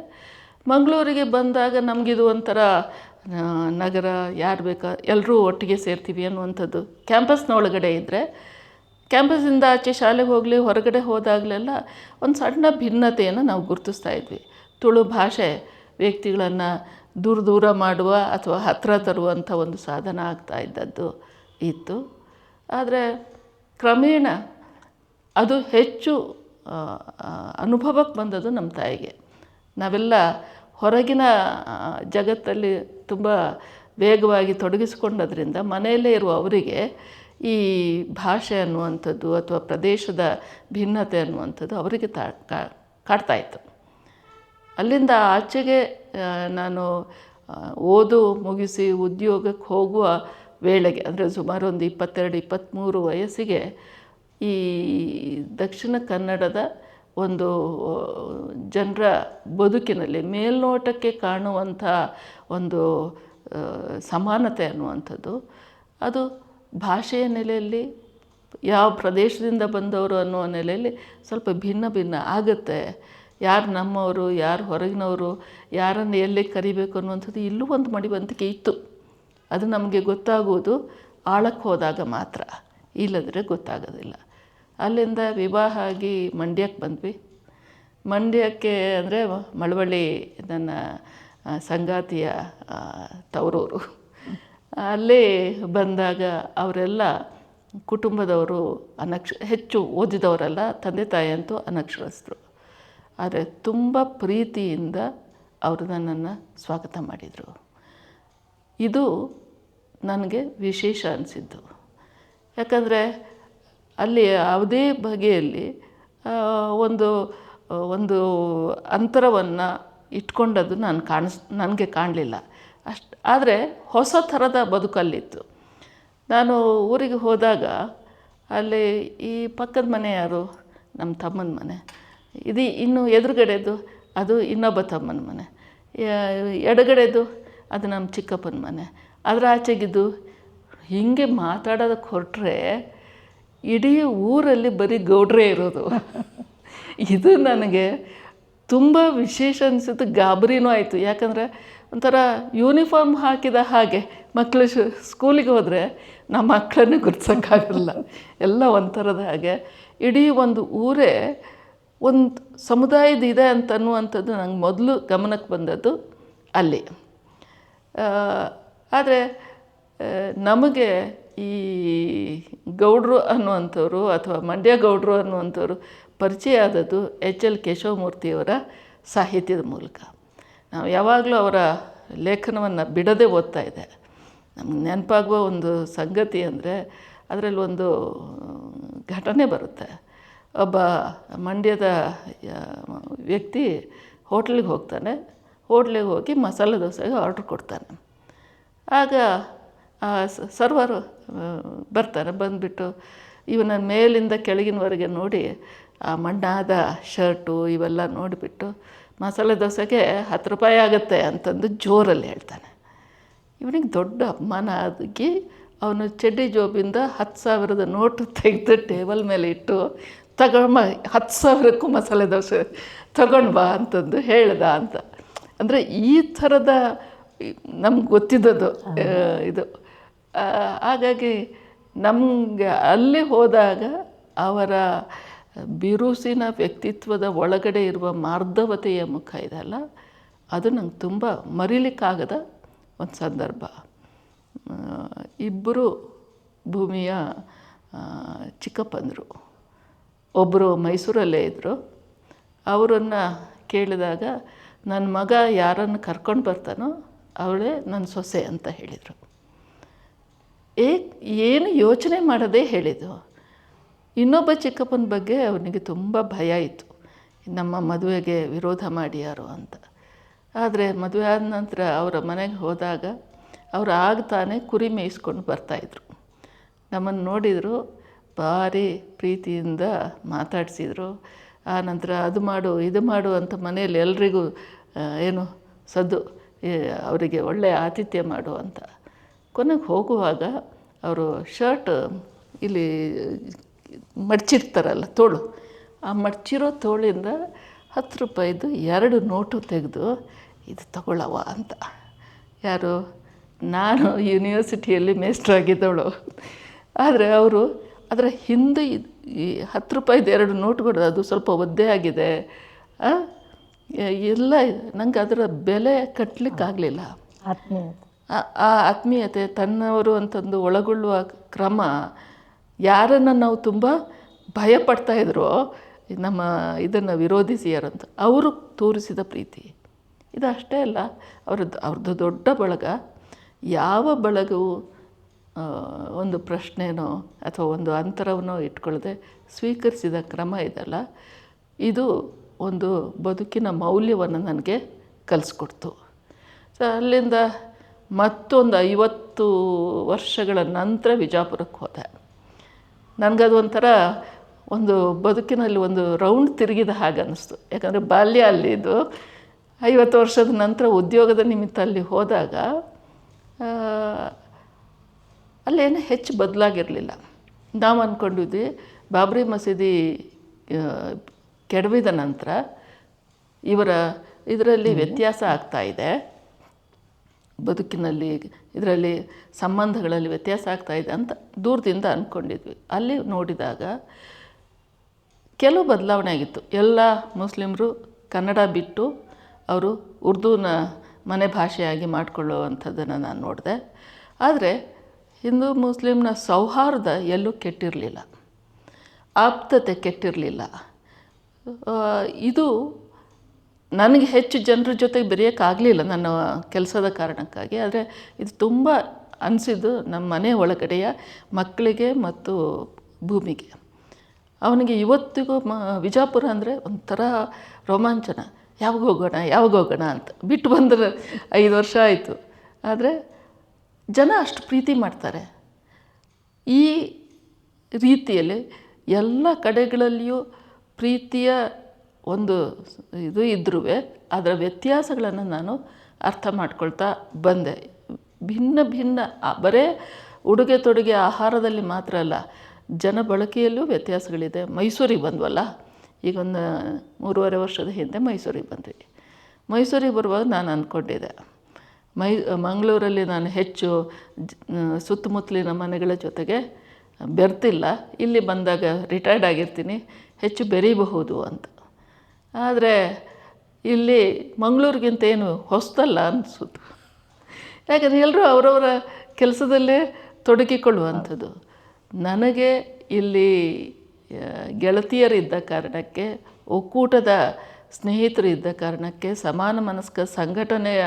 ಮಂಗಳೂರಿಗೆ ಬಂದಾಗ ನಮಗಿದು ಒಂಥರ ನಗರ, ಯಾರು ಬೇಕಾ ಎಲ್ಲರೂ ಒಟ್ಟಿಗೆ ಸೇರ್ತೀವಿ ಅನ್ನುವಂಥದ್ದು. ಕ್ಯಾಂಪಸ್ನ ಒಳಗಡೆ ಇದ್ದರೆ, ಕ್ಯಾಂಪಸ್ಸಿಂದ ಆಚೆ ಶಾಲೆಗೆ ಹೋಗಲಿ ಹೊರಗಡೆ ಹೋದಾಗಲೆಲ್ಲ ಒಂದು ಸಣ್ಣ ಭಿನ್ನತೆಯನ್ನು ನಾವು ಗುರುತಿಸ್ತಾ ಇದ್ವಿ. ತುಳು ಭಾಷೆ ವ್ಯಕ್ತಿಗಳನ್ನು ದೂರ ಮಾಡುವ ಅಥವಾ ಹತ್ತಿರ ತರುವಂಥ ಒಂದು ಸಾಧನ ಆಗ್ತಾ ಇದ್ದದ್ದು ಇತ್ತು. ಆದರೆ ಕ್ರಮೇಣ ಅದು ಹೆಚ್ಚು ಅನುಭವಕ್ಕೆ ಬಂದದ್ದು ನಮ್ಮ ತಾಯಿಗೆ. ನಾವೆಲ್ಲ ಹೊರಗಿನ ಜಗತ್ತಲ್ಲಿ ತುಂಬ ವೇಗವಾಗಿ ತೊಡಗಿಸ್ಕೊಂಡದ್ರಿಂದ ಮನೆಯಲ್ಲೇ ಇರುವ ಅವರಿಗೆ ಈ ಭಾಷೆ ಅನ್ನುವಂಥದ್ದು ಅಥವಾ ಪ್ರದೇಶದ ಭಿನ್ನತೆ ಅನ್ನುವಂಥದ್ದು ಅವರಿಗೆ ಕಾಡ್ತಾಯಿತ್ತು. ಅಲ್ಲಿಂದ ಆಚೆಗೆ ನಾನು ಓದು ಮುಗಿಸಿ ಉದ್ಯೋಗಕ್ಕೆ ಹೋಗುವ ವೇಳೆಗೆ, ಅಂದರೆ ಸುಮಾರು ಒಂದು 22-23 ವಯಸ್ಸಿಗೆ ಈ ದಕ್ಷಿಣ ಕನ್ನಡದ ಒಂದು ಜನರ ಬದುಕಿನಲ್ಲಿ ಮೇಲ್ನೋಟಕ್ಕೆ ಕಾಣುವಂಥ ಒಂದು ಸಮಾನತೆ ಅನ್ನುವಂಥದ್ದು, ಅದು ಭಾಷೆಯ ನೆಲೆಯಲ್ಲಿ, ಯಾವ ಪ್ರದೇಶದಿಂದ ಬಂದವರು ಅನ್ನುವ ನೆಲೆಯಲ್ಲಿ ಸ್ವಲ್ಪ ಭಿನ್ನ ಆಗುತ್ತೆ. ಯಾರು ನಮ್ಮವರು, ಯಾರು ಹೊರಗಿನವರು, ಯಾರನ್ನು ಎಲ್ಲಿ ಕರಿಬೇಕು ಅನ್ನುವಂಥದ್ದು ಇಲ್ಲೂ ಒಂದು ಮಡಿವಂತಿಕೆ ಇತ್ತು. ಅದು ನಮಗೆ ಗೊತ್ತಾಗುವುದು ಆಳಕ್ಕೆ ಹೋದಾಗ ಮಾತ್ರ, ಇಲ್ಲದ್ರೆ ಗೊತ್ತಾಗೋದಿಲ್ಲ. ಅಲ್ಲಿಂದ ವಿವಾಹ ಆಗಿ ಮಂಡ್ಯಕ್ಕೆ ಬಂದ್ವಿ. ಮಂಡ್ಯಕ್ಕೆ ಅಂದರೆ ಮಳವಳ್ಳಿ ನನ್ನ ಸಂಗಾತಿಯ ತವರೂರು. ಅಲ್ಲಿ ಬಂದಾಗ ಅವರೆಲ್ಲ ಕುಟುಂಬದವರು ಹೆಚ್ಚು ಓದಿದವರಲ್ಲ, ತಂದೆ ತಾಯಿ ಅಂತೂ ಅನಕ್ಷರಸ್ಥರು. ಆದರೆ ತುಂಬ ಪ್ರೀತಿಯಿಂದ ಅವರು ನನ್ನನ್ನು ಸ್ವಾಗತ ಮಾಡಿದರು. ಇದು ನನಗೆ ವಿಶೇಷ ಅನಿಸಿದ್ದು. ಯಾಕಂದರೆ ಅಲ್ಲಿ ಯಾವುದೇ ಬಗೆಯಲ್ಲಿ ಒಂದು ಅಂತರವನ್ನು ಇಟ್ಕೊಂಡದ್ದು ನನಗೆ ಕಾಣಲಿಲ್ಲ. ಆದರೆ ಹೊಸ ಥರದ ಬದುಕಲ್ಲಿತ್ತು. ನಾನು ಊರಿಗೆ ಹೋದಾಗ ಅಲ್ಲಿ ಈ ಪಕ್ಕದ ಮನೆ ಯಾರು, ನಮ್ಮ ತಮ್ಮನ ಮನೆ, ಇದು ಇನ್ನು ಎದುರುಗಡೆದು ಅದು ಇನ್ನೊಬ್ಬ ತಮ್ಮನ ಮನೆ, ಎಡಗಡೆದು ಅದು ನಮ್ಮ ಚಿಕ್ಕಪ್ಪನ ಮನೆ, ಅದರ ಆಚೆಗಿದ್ದು ಹೀಗೆ ಮಾತಾಡೋದಕ್ಕೆ ಹೊರಟ್ರೆ ಇಡೀ ಊರಲ್ಲಿ ಬರೀ ಗೌಡ್ರೇ ಇರೋದು. ಇದು ನನಗೆ ತುಂಬ ವಿಶೇಷ ಅನಿಸಿತು, ಗಾಬರಿನೂ ಆಯಿತು. ಯಾಕಂದರೆ ಒಂಥರ ಯೂನಿಫಾರ್ಮ್ ಹಾಕಿದ ಹಾಗೆ ಮಕ್ಕಳು ಸ್ಕೂಲಿಗೆ ಹೋದರೆ ನಮ್ಮ ಮಕ್ಕಳನ್ನೇ ಗುರ್ತಿಸೋಕ್ಕಾಗಲ್ಲ, ಎಲ್ಲ ಒಂಥರದ ಹಾಗೆ. ಇಡೀ ಒಂದು ಊರೇ ಒಂದು ಸಮುದಾಯದಿದೆ ಅಂತನ್ನುವಂಥದ್ದು ನಂಗೆ ಮೊದಲು ಗಮನಕ್ಕೆ ಬಂದದ್ದು ಅಲ್ಲಿ. ಆದರೆ ನಮಗೆ ಈ ಗೌಡ್ರು ಅನ್ನುವಂಥವ್ರು ಅಥವಾ ಮಂಡ್ಯ ಗೌಡ್ರು ಅನ್ನುವಂಥವ್ರು ಪರಿಚಯ ಆದದ್ದು H.L. ಕೇಶವಮೂರ್ತಿಯವರ ಸಾಹಿತ್ಯದ ಮೂಲಕ. ನಾವು ಯಾವಾಗಲೂ ಅವರ ಲೇಖನವನ್ನು ಬಿಡದೆ ಓದ್ತಾ ಇದೆ. ನಮ್ಗೆ ನೆನಪಾಗುವ ಒಂದು ಸಂಗತಿ ಅಂದರೆ ಅದರಲ್ಲಿ ಒಂದು ಘಟನೆ ಬರುತ್ತೆ. ಒಬ್ಬ ಮಂಡ್ಯದ ವ್ಯಕ್ತಿ ಹೋಟ್ಲಿಗೆ ಹೋಗ್ತಾನೆ. ಹೋಟ್ಲಿಗೆ ಹೋಗಿ ಮಸಾಲೆ ದೋಸೆಗೆ ಆರ್ಡ್ರ್ ಕೊಡ್ತಾನೆ. ಆಗ ಸರ್ವರು ಬರ್ತಾನೆ. ಬಂದುಬಿಟ್ಟು ಇವನ ಮೇಲಿಂದ ಕೆಳಗಿನವರೆಗೆ ನೋಡಿ ಆ ಮಣ್ಣಾದ ಶರ್ಟು ಇವೆಲ್ಲ ನೋಡಿಬಿಟ್ಟು ಮಸಾಲೆ ದೋಸೆಗೆ 10 ರೂಪಾಯಿ ಆಗುತ್ತೆ ಅಂತಂದು ಜೋರಲ್ಲಿ ಹೇಳ್ತಾನೆ. ಇವನಿಗೆ ದೊಡ್ಡ ಅಪಮಾನ ಆಗಿ ಅವನು ಚಡ್ಡಿ ಜೋಬಿಂದ 10,000 ನೋಟು ತೆಗೆದು ಟೇಬಲ್ ಮೇಲೆ ಇಟ್ಟು ತಗೊಂಡು 10,000ಕ್ಕೂ ಮಸಾಲೆ ದೋಸೆ ತಗೊಂಡು ಬಾ ಅಂತಂದು ಹೇಳ್ದ ಅಂತ. ಅಂದರೆ ಈ ಥರದ ನಮ್ಗೆ ಗೊತ್ತಿದ್ದದು ಇದು. ಹಾಗಾಗಿ ನಮಗೆ ಅಲ್ಲಿ ಹೋದಾಗ ಅವರ ಬಿರುಸಿನ ವ್ಯಕ್ತಿತ್ವದ ಒಳಗಡೆ ಇರುವ ಮಾರ್ಧವತೆಯ ಮುಖ ಇದೆಯಲ್ಲ, ಅದು ನಂಗೆ ತುಂಬ ಮರೀಲಿಕ್ಕಾಗದ ಒಂದು ಸಂದರ್ಭ. ಇಬ್ಬರು ಭೂಮಿಯ ಚಿಕ್ಕಪ್ಪಂದರು, ಒಬ್ಬರು ಮೈಸೂರಲ್ಲೇ ಇದ್ದರು. ಅವರನ್ನು ಕೇಳಿದಾಗ ನನ್ನ ಮಗ ಯಾರನ್ನು ಕರ್ಕೊಂಡು ಬರ್ತಾನೋ ಅವಳೇ ನನ್ನ ಸೊಸೆ ಅಂತ ಹೇಳಿದರು. ಏನು ಯೋಚನೆ ಮಾಡದೆ ಹೇಳಿದ್ದು. ಇನ್ನೊಬ್ಬ ಚಿಕ್ಕಪ್ಪನ ಬಗ್ಗೆ ಅವನಿಗೆ ತುಂಬ ಭಯ ಇತ್ತು, ನಮ್ಮ ಮದುವೆಗೆ ವಿರೋಧ ಮಾಡಿ ಯಾರು ಅಂತ. ಆದರೆ ಮದುವೆ ಆದ ನಂತರ ಅವರ ಮನೆಗೆ ಹೋದಾಗ ಅವರು ಆಗ್ತಾನೆ ಕುರಿ ಮೇಯಿಸ್ಕೊಂಡು ಬರ್ತಾಯಿದ್ರು. ನಮ್ಮನ್ನು ನೋಡಿದರು, ಭಾರಿ ಪ್ರೀತಿಯಿಂದ ಮಾತಾಡಿಸಿದ್ರು. ಆ ನಂತರ ಅದು ಮಾಡು ಇದು ಮಾಡು ಅಂತ ಮನೆಯಲ್ಲಿ ಎಲ್ರಿಗೂ ಏನು ಅವರಿಗೆ ಒಳ್ಳೆಯ ಆತಿಥ್ಯ ಮಾಡು ಅಂತ. ಕೊನೆಗೆ ಹೋಗುವಾಗ ಅವರು ಶರ್ಟ್ ಇಲ್ಲಿ ಮಡಚಿರ್ತಾರಲ್ಲ ತೋಳು, ಆ ಮಡಚಿರೋ ತೋಳಿಂದ 10 ರೂಪಾಯಿದು 2 ನೋಟು ತೆಗೆದು ಇದು ತಗೊಳ್ಳವ ಅಂತ. ಯಾರು? ನಾನು ಯೂನಿವರ್ಸಿಟಿಯಲ್ಲಿ ಮೇಸ್ಟ್ರಾಗಿದ್ದವಳು. ಆದರೆ ಅವರು ಅದರ ಹಿಂದೆ ಈ 10 ರೂಪಾಯಿದು 2 ನೋಟುಗಳು, ಅದು ಸ್ವಲ್ಪ ಒದ್ದೆ ಆಗಿದೆ ಎಲ್ಲ, ನಂಗೆ ಅದರ ಬೆಲೆ ಕಟ್ಟಲಿಕ್ಕಾಗಲಿಲ್ಲ. ಆ ಆತ್ಮೀಯತೆ, ತನ್ನವರು ಅಂತಂದು ಒಳಗೊಳ್ಳುವ ಕ್ರಮ, ಯಾರನ್ನು ನಾವು ತುಂಬ ಭಯಪಡ್ತಾಯಿದ್ರೋ ನಮ್ಮ ಇದನ್ನು ವಿರೋಧಿಸಿಯಾರಂತ, ಅವರು ತೋರಿಸಿದ ಪ್ರೀತಿ ಇದು ಅಷ್ಟೇ ಅಲ್ಲ. ಅವ್ರದ್ದು ದೊಡ್ಡ ಬಳಗ. ಯಾವ ಬಳಗವು ಒಂದು ಪ್ರಶ್ನೆನೋ ಅಥವಾ ಒಂದು ಅಂತರವನ್ನೋ ಇಟ್ಕೊಳ್ಳದೆ ಸ್ವೀಕರಿಸಿದ ಕ್ರಮ ಇದಲ್ಲ, ಇದು ಒಂದು ಬದುಕಿನ ಮೌಲ್ಯವನ್ನು ನನಗೆ ಕಲಿಸ್ಕೊಡ್ತು. ಸೊ ಅಲ್ಲಿಂದ ಮತ್ತೊಂದು 50 ವರ್ಷಗಳ ನಂತರ ವಿಜಾಪುರಕ್ಕೆ ಹೋದೆ. ನನಗದು ಒಂಥರ ಒಂದು ಬದುಕಿನಲ್ಲಿ ಒಂದು ರೌಂಡ್ ತಿರುಗಿದ ಹಾಗೆ ಅನ್ನಿಸ್ತು. ಯಾಕಂದರೆ ಬಾಲ್ಯ ಅಲ್ಲಿದ್ದು 50 ವರ್ಷದ ನಂತರ ಉದ್ಯೋಗದ ನಿಮಿತ್ತ ಅಲ್ಲಿ ಹೋದಾಗ ಅಲ್ಲೇನು ಹೆಚ್ಚು ಬದಲಾಗಿರಲಿಲ್ಲ. ನಾವು ಅಂದ್ಕೊಂಡಿದ್ವಿ ಬಾಬ್ರಿ ಮಸೀದಿ ಕೆಡವಿದ ನಂತರ ಇದರಲ್ಲಿ ವ್ಯತ್ಯಾಸ ಆಗ್ತಾಯಿದೆ, ಬದುಕಿನಲ್ಲಿ ಇದರಲ್ಲಿ ಸಂಬಂಧಗಳಲ್ಲಿ ವ್ಯತ್ಯಾಸ ಆಗ್ತಾಯಿದೆ ಅಂತ ದೂರದಿಂದ ಅಂದ್ಕೊಂಡಿದ್ವಿ. ಅಲ್ಲಿ ನೋಡಿದಾಗ ಕೆಲವು ಬದಲಾವಣೆ ಆಗಿತ್ತು. ಎಲ್ಲ ಮುಸ್ಲಿಮರು ಕನ್ನಡ ಬಿಟ್ಟು ಅವರು ಉರ್ದೂನ ಮನೆ ಭಾಷೆಯಾಗಿ ಮಾಡಿಕೊಳ್ಳುವಂಥದ್ದನ್ನು ನಾನು ನೋಡಿದೆ. ಆದರೆ ಹಿಂದೂ ಮುಸ್ಲಿಮ್ನ ಸೌಹಾರ್ದ ಎಲ್ಲೂ ಕೆಟ್ಟಿರಲಿಲ್ಲ, ಆಪ್ತತೆ ಕೆಟ್ಟಿರಲಿಲ್ಲ. ಇದು ನನಗೆ ಹೆಚ್ಚು ಜನರ ಜೊತೆಗೆ ಬೆರೆಯೋಕ್ಕಾಗಲಿಲ್ಲ ನನ್ನ ಕೆಲಸದ ಕಾರಣಕ್ಕಾಗಿ. ಆದರೆ ಇದು ತುಂಬ ಅನಿಸಿದ್ದು ನಮ್ಮ ಮನೆ ಒಳಗಡೆಯ ಮಕ್ಕಳಿಗೆ ಮತ್ತು ಭೂಮಿಗೆ. ಅವನಿಗೆ ಇವತ್ತಿಗೂ ವಿಜಾಪುರ ಅಂದರೆ ಒಂಥರ ರೋಮಾಂಚನ. ಯಾವಾಗ ಹೋಗೋಣ ಅಂತ. ಬಿಟ್ಟು ಬಂದರೆ 5 ವರ್ಷ ಆಯಿತು. ಆದರೆ ಜನ ಅಷ್ಟು ಪ್ರೀತಿ ಮಾಡ್ತಾರೆ. ಈ ರೀತಿಯಲ್ಲಿ ಎಲ್ಲ ಕಡೆಗಳಲ್ಲಿಯೂ ಪ್ರೀತಿಯ ಒಂದು ಇದು ಇದ್ರೂ ಅದರ ವ್ಯತ್ಯಾಸಗಳನ್ನು ನಾನು ಅರ್ಥ ಮಾಡ್ಕೊಳ್ತಾ ಬಂದೆ. ಭಿನ್ನ ಬರೇ ಉಡುಗೆ ತೊಡುಗೆ ಆಹಾರದಲ್ಲಿ ಮಾತ್ರ ಅಲ್ಲ, ಜನ ಬಳಕೆಯಲ್ಲೂ ವ್ಯತ್ಯಾಸಗಳಿದೆ. ಮೈಸೂರಿಗೆ ಬಂದ್ವಲ್ಲ, ಈಗ ಒಂದು 3.5 ವರ್ಷದ ಹಿಂದೆ ಮೈಸೂರಿಗೆ ಬಂದ್ವಿ. ಮೈಸೂರಿಗೆ ಬರುವಾಗ ನಾನು ಅಂದ್ಕೊಂಡಿದ್ದೆ ಮಂಗಳೂರಲ್ಲಿ ನಾನು ಹೆಚ್ಚು ಸುತ್ತಮುತ್ತಲಿನ ಮನೆಗಳ ಜೊತೆಗೆ ಬೆರ್ತಿಲ್ಲ, ಇಲ್ಲಿ ಬಂದಾಗ ರಿಟೈರ್ಡ್ ಆಗಿರ್ತೀನಿ, ಹೆಚ್ಚು ಬೆರೀಬಹುದು ಅಂತ. ಆದರೆ ಇಲ್ಲಿ ಮಂಗಳೂರಿಗಿಂತ ಏನು ಹೊಸದಲ್ಲ ಅನಿಸುತ್ತೆ. ಯಾಕಂದರೆ ಎಲ್ಲರೂ ಅವರವರ ಕೆಲಸದಲ್ಲೇ ತೊಡಗಿಕೊಳ್ಳುವಂಥದ್ದು. ನನಗೆ ಇಲ್ಲಿ ಗೆಳತಿಯರಿದ್ದ ಕಾರಣಕ್ಕೆ, ಒಕ್ಕೂಟದ ಸ್ನೇಹಿತರು ಇದ್ದ ಕಾರಣಕ್ಕೆ, ಸಮಾನ ಮನಸ್ಕ ಸಂಘಟನೆಯ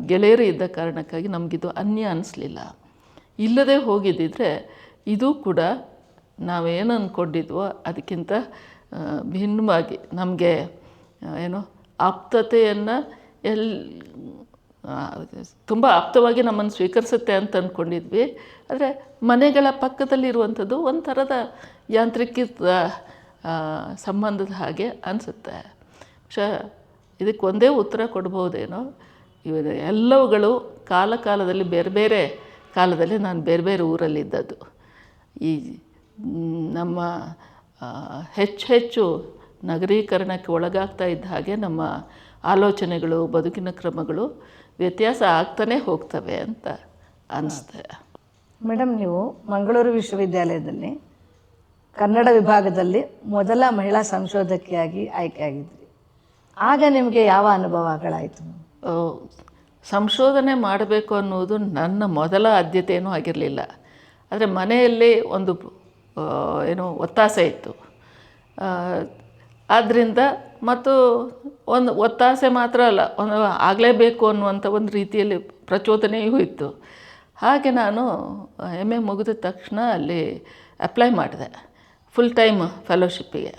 ಗೆಳೆಯರು ಇದ್ದ ಕಾರಣಕ್ಕಾಗಿ ನಮಗಿದು ಅನ್ಯ ಅನ್ನಿಸ್ಲಿಲ್ಲ. ಇಲ್ಲದೆ ಹೋಗಿದ್ದಿದ್ರೆ ಇದು ಕೂಡ ನಾವೇನು ಅಂದ್ಕೊಂಡಿದ್ವೋ ಅದಕ್ಕಿಂತ ಭಿನ್ನವಾಗಿ ನಮಗೆ ಆಪ್ತತೆಯನ್ನು ತುಂಬ ಆಪ್ತವಾಗಿ ನಮ್ಮನ್ನು ಸ್ವೀಕರಿಸುತ್ತೆ ಅಂತ ಅಂದ್ಕೊಂಡಿದ್ವಿ. ಆದರೆ ಮನೆಗಳ ಪಕ್ಕದಲ್ಲಿರುವಂಥದ್ದು ಒಂಥರದ ಯಾಂತ್ರಿಕದ ಸಂಬಂಧದ ಹಾಗೆ ಅನಿಸುತ್ತೆ. ಇದಕ್ಕೆ ಒಂದೇ ಉತ್ತರ ಕೊಡ್ಬೋದೇನೋ, ಎಲ್ಲವುಗಳು ಕಾಲದಲ್ಲಿ ಬೇರೆ ಬೇರೆ ಕಾಲದಲ್ಲಿ ನಾನು ಬೇರೆ ಬೇರೆ ಊರಲ್ಲಿದ್ದದ್ದು. ಈ ನಮ್ಮ ಹೆಚ್ಚು ನಗರೀಕರಣಕ್ಕೆ ಒಳಗಾಗ್ತಾ ಇದ್ದ ಹಾಗೆ ನಮ್ಮ ಆಲೋಚನೆಗಳು, ಬದುಕಿನ ಕ್ರಮಗಳು ವ್ಯತ್ಯಾಸ ಆಗ್ತಾನೆ ಹೋಗ್ತವೆ ಅಂತ ಅನಿಸುತ್ತೆ. ಮೇಡಮ್, ನೀವು ಮಂಗಳೂರು ವಿಶ್ವವಿದ್ಯಾಲಯದಲ್ಲಿ ಕನ್ನಡ ವಿಭಾಗದಲ್ಲಿ ಮೊದಲ ಮಹಿಳಾ ಸಂಶೋಧಕಿಯಾಗಿ ಆಯ್ಕೆಯಾಗಿದ್ರಿ. ಆಗ ನಿಮಗೆ ಯಾವ ಅನುಭವಗಳಾಯಿತು? ಸಂಶೋಧನೆ ಮಾಡಬೇಕು ಅನ್ನೋದು ನನ್ನ ಮೊದಲ ಆದ್ಯತೆಯೂ ಆಗಿರಲಿಲ್ಲ. ಆದರೆ ಮನೆಯಲ್ಲಿ ಒಂದು ಒತ್ತಾಸೆ ಇತ್ತು. ಆದ್ದರಿಂದ ಮತ್ತು ಒಂದು ಒತ್ತಾಸೆ ಮಾತ್ರ ಅಲ್ಲ, ಆಗಲೇಬೇಕು ಅನ್ನುವಂಥ ಒಂದು ರೀತಿಯಲ್ಲಿ ಪ್ರಚೋದನೆಯೂ ಇತ್ತು. ಹಾಗೆ ನಾನು MA ಮುಗಿದ ತಕ್ಷಣ ಅಲ್ಲಿ ಅಪ್ಲೈ ಮಾಡಿದೆ ಫುಲ್ ಟೈಮ್ ಫೆಲೋಶಿಪ್ಪಿಗೆ.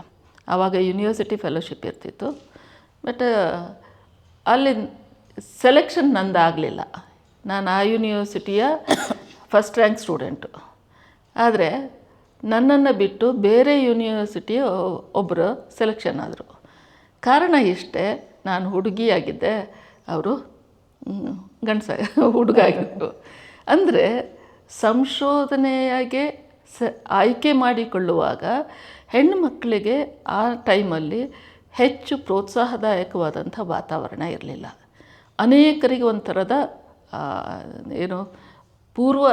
ಆವಾಗ ಯೂನಿವರ್ಸಿಟಿ ಫೆಲೋಶಿಪ್ ಇರ್ತಿತ್ತು. ಬಟ್ ಅಲ್ಲಿ ಸೆಲೆಕ್ಷನ್ ನಂದಾಗಲಿಲ್ಲ. ನಾನು ಆ ಯೂನಿವರ್ಸಿಟಿಯ ಫಸ್ಟ್ ರ್ಯಾಂಕ್ ಸ್ಟೂಡೆಂಟು. ಆದರೆ ನನ್ನನ್ನು ಬಿಟ್ಟು ಬೇರೆ ಯೂನಿವರ್ಸಿಟಿಯ ಒಬ್ಬರು ಸೆಲೆಕ್ಷನ್ ಆದರು. ಕಾರಣ ಇಷ್ಟೇ, ನಾನು ಹುಡುಗಿಯಾಗಿದ್ದೆ, ಅವರು ಗಂಡಸ ಹುಡುಗ ಆಗಿದ್ರು. ಅಂದರೆ ಸಂಶೋಧನೆಯಾಗೆ ಆಯ್ಕೆ ಮಾಡಿಕೊಳ್ಳುವಾಗ ಹೆಣ್ಣು ಮಕ್ಕಳಿಗೆ ಆ ಟೈಮಲ್ಲಿ ಹೆಚ್ಚು ಪ್ರೋತ್ಸಾಹದಾಯಕವಾದಂಥ ವಾತಾವರಣ ಇರಲಿಲ್ಲ. ಅನೇಕರಿಗೆ ಒಂಥರದ ಏನು ಪೂರ್ವ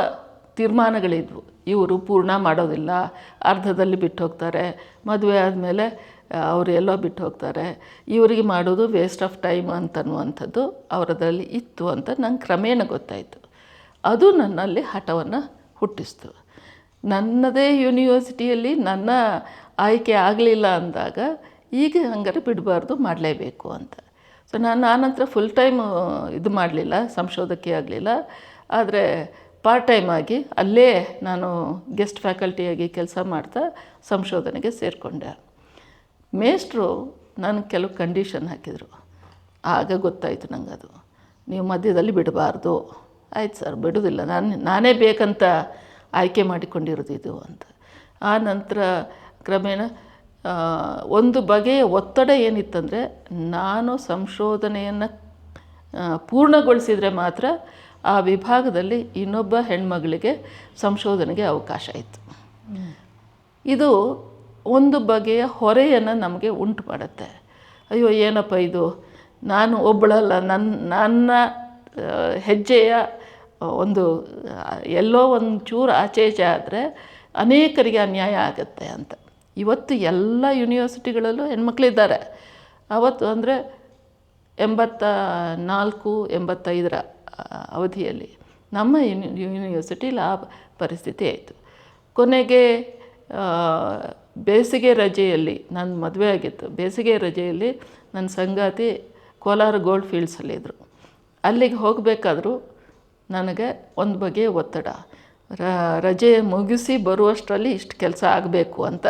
ತೀರ್ಮಾನಗಳಿದ್ವು. ಇವರು ಪೂರ್ಣ ಮಾಡೋದಿಲ್ಲ, ಅರ್ಧದಲ್ಲಿ ಬಿಟ್ಟು ಹೋಗ್ತಾರೆ, ಮದುವೆ ಆದಮೇಲೆ ಅವರು ಎಲ್ಲೋ ಬಿಟ್ಟು ಹೋಗ್ತಾರೆ, ಇವರಿಗೆ ಮಾಡೋದು ವೇಸ್ಟ್ ಆಫ್ ಟೈಮ್ ಅಂತನ್ನುವಂಥದ್ದು ಅವರದಲ್ಲಿ ಇತ್ತು ಅಂತ ನಂಗೆ ಕ್ರಮೇಣ ಗೊತ್ತಾಯಿತು. ಅದು ನನ್ನಲ್ಲಿ ಹಠವನ್ನು ಹುಟ್ಟಿಸ್ತು. ನನ್ನದೇ ಯೂನಿವರ್ಸಿಟಿಯಲ್ಲಿ ನನ್ನ ಆಯ್ಕೆ ಆಗಲಿಲ್ಲ ಅಂದಾಗ ಈಗ ಹಂಗಾರೆ ಬಿಡಬಾರ್ದು, ಮಾಡಲೇಬೇಕು ಅಂತ. ಸೊ ನಾನು ಆನಂತರ ಫುಲ್ ಟೈಮ್ ಇದು ಮಾಡಲಿಲ್ಲ, ಸಂಶೋಧಕ್ಕೆ ಆಗಲಿಲ್ಲ. ಆದರೆ ಪಾರ್ಟ್ ಟೈಮ್ ಆಗಿ ಅಲ್ಲೇ ನಾನು ಗೆಸ್ಟ್ ಫ್ಯಾಕಲ್ಟಿಯಾಗಿ ಕೆಲಸ ಮಾಡ್ತಾ ಸಂಶೋಧನೆಗೆ ಸೇರಿಕೊಂಡೆ. ಮೇಷ್ಟ್ರು ನನಗೆ ಕೆಲವು ಕಂಡೀಷನ್ ಹಾಕಿದರು. ಆಗ ಗೊತ್ತಾಯಿತು ನಂಗೆ, ಅದು ನೀವು ಮಧ್ಯದಲ್ಲಿ ಬಿಡಬಾರ್ದು. ಆಯ್ತು ಸರ್, ಬಿಡೋದಿಲ್ಲ, ನಾನೇ ಬೇಕಂತ ಆಯ್ಕೆ ಮಾಡಿಕೊಂಡಿರೋದು ಇದು ಅಂತ. ಆ ನಂತರ ಕ್ರಮೇಣ ಒಂದು ಬಗೆಯ ಒತ್ತಡ ಏನಿತ್ತಂದರೆ, ನಾನು ಸಂಶೋಧನೆಯನ್ನು ಪೂರ್ಣಗೊಳಿಸಿದರೆ ಮಾತ್ರ ಆ ವಿಭಾಗದಲ್ಲಿ ಇನ್ನೊಬ್ಬ ಹೆಣ್ಮಗಳಿಗೆ ಸಂಶೋಧನೆಗೆ ಅವಕಾಶ ಇತ್ತು. ಇದು ಒಂದು ಬಗೆಯ ಹೊರೆಯನ್ನು ನಮಗೆ ಉಂಟು ಮಾಡುತ್ತೆ. ಅಯ್ಯೋ ಏನಪ್ಪ ಇದು, ನಾನು ಒಬ್ಬಳಲ್ಲ, ನನ್ನ ಹೆಜ್ಜೆಯ ಒಂದು ಎಲ್ಲೋ ಒಂದು ಚೂರು ಆಚೆ ಆದರೆ ಅನೇಕರಿಗೆ ಅನ್ಯಾಯ ಆಗುತ್ತೆ ಅಂತ. ಇವತ್ತು ಎಲ್ಲ ಯೂನಿವರ್ಸಿಟಿಗಳಲ್ಲೂ ಹೆಣ್ಮಕ್ಳಿದ್ದಾರೆ. ಅವತ್ತು ಅಂದರೆ 84, 85 ಅವಧಿಯಲ್ಲಿ ನಮ್ಮ ಯೂನಿವರ್ಸಿಟಿಲಿ ಆ ಪರಿಸ್ಥಿತಿ ಆಯಿತು. ಕೊನೆಗೆ ಬೇಸಿಗೆ ರಜೆಯಲ್ಲಿ ನನ್ನ ಮದುವೆ ಆಗಿತ್ತು. ಬೇಸಿಗೆ ರಜೆಯಲ್ಲಿ ನನ್ನ ಸಂಗಾತಿ ಕೋಲಾರ ಗೋಲ್ಡ್ ಫೀಲ್ಡ್ಸಲ್ಲಿದ್ದರು. ಅಲ್ಲಿಗೆ ಹೋಗಬೇಕಾದ್ರೂ ನನಗೆ ಒಂದು ಬಗೆಯ ಒತ್ತಡ, ರಜೆ ಮುಗಿಸಿ ಬರುವಷ್ಟರಲ್ಲಿ ಇಷ್ಟು ಕೆಲಸ ಆಗಬೇಕು ಅಂತ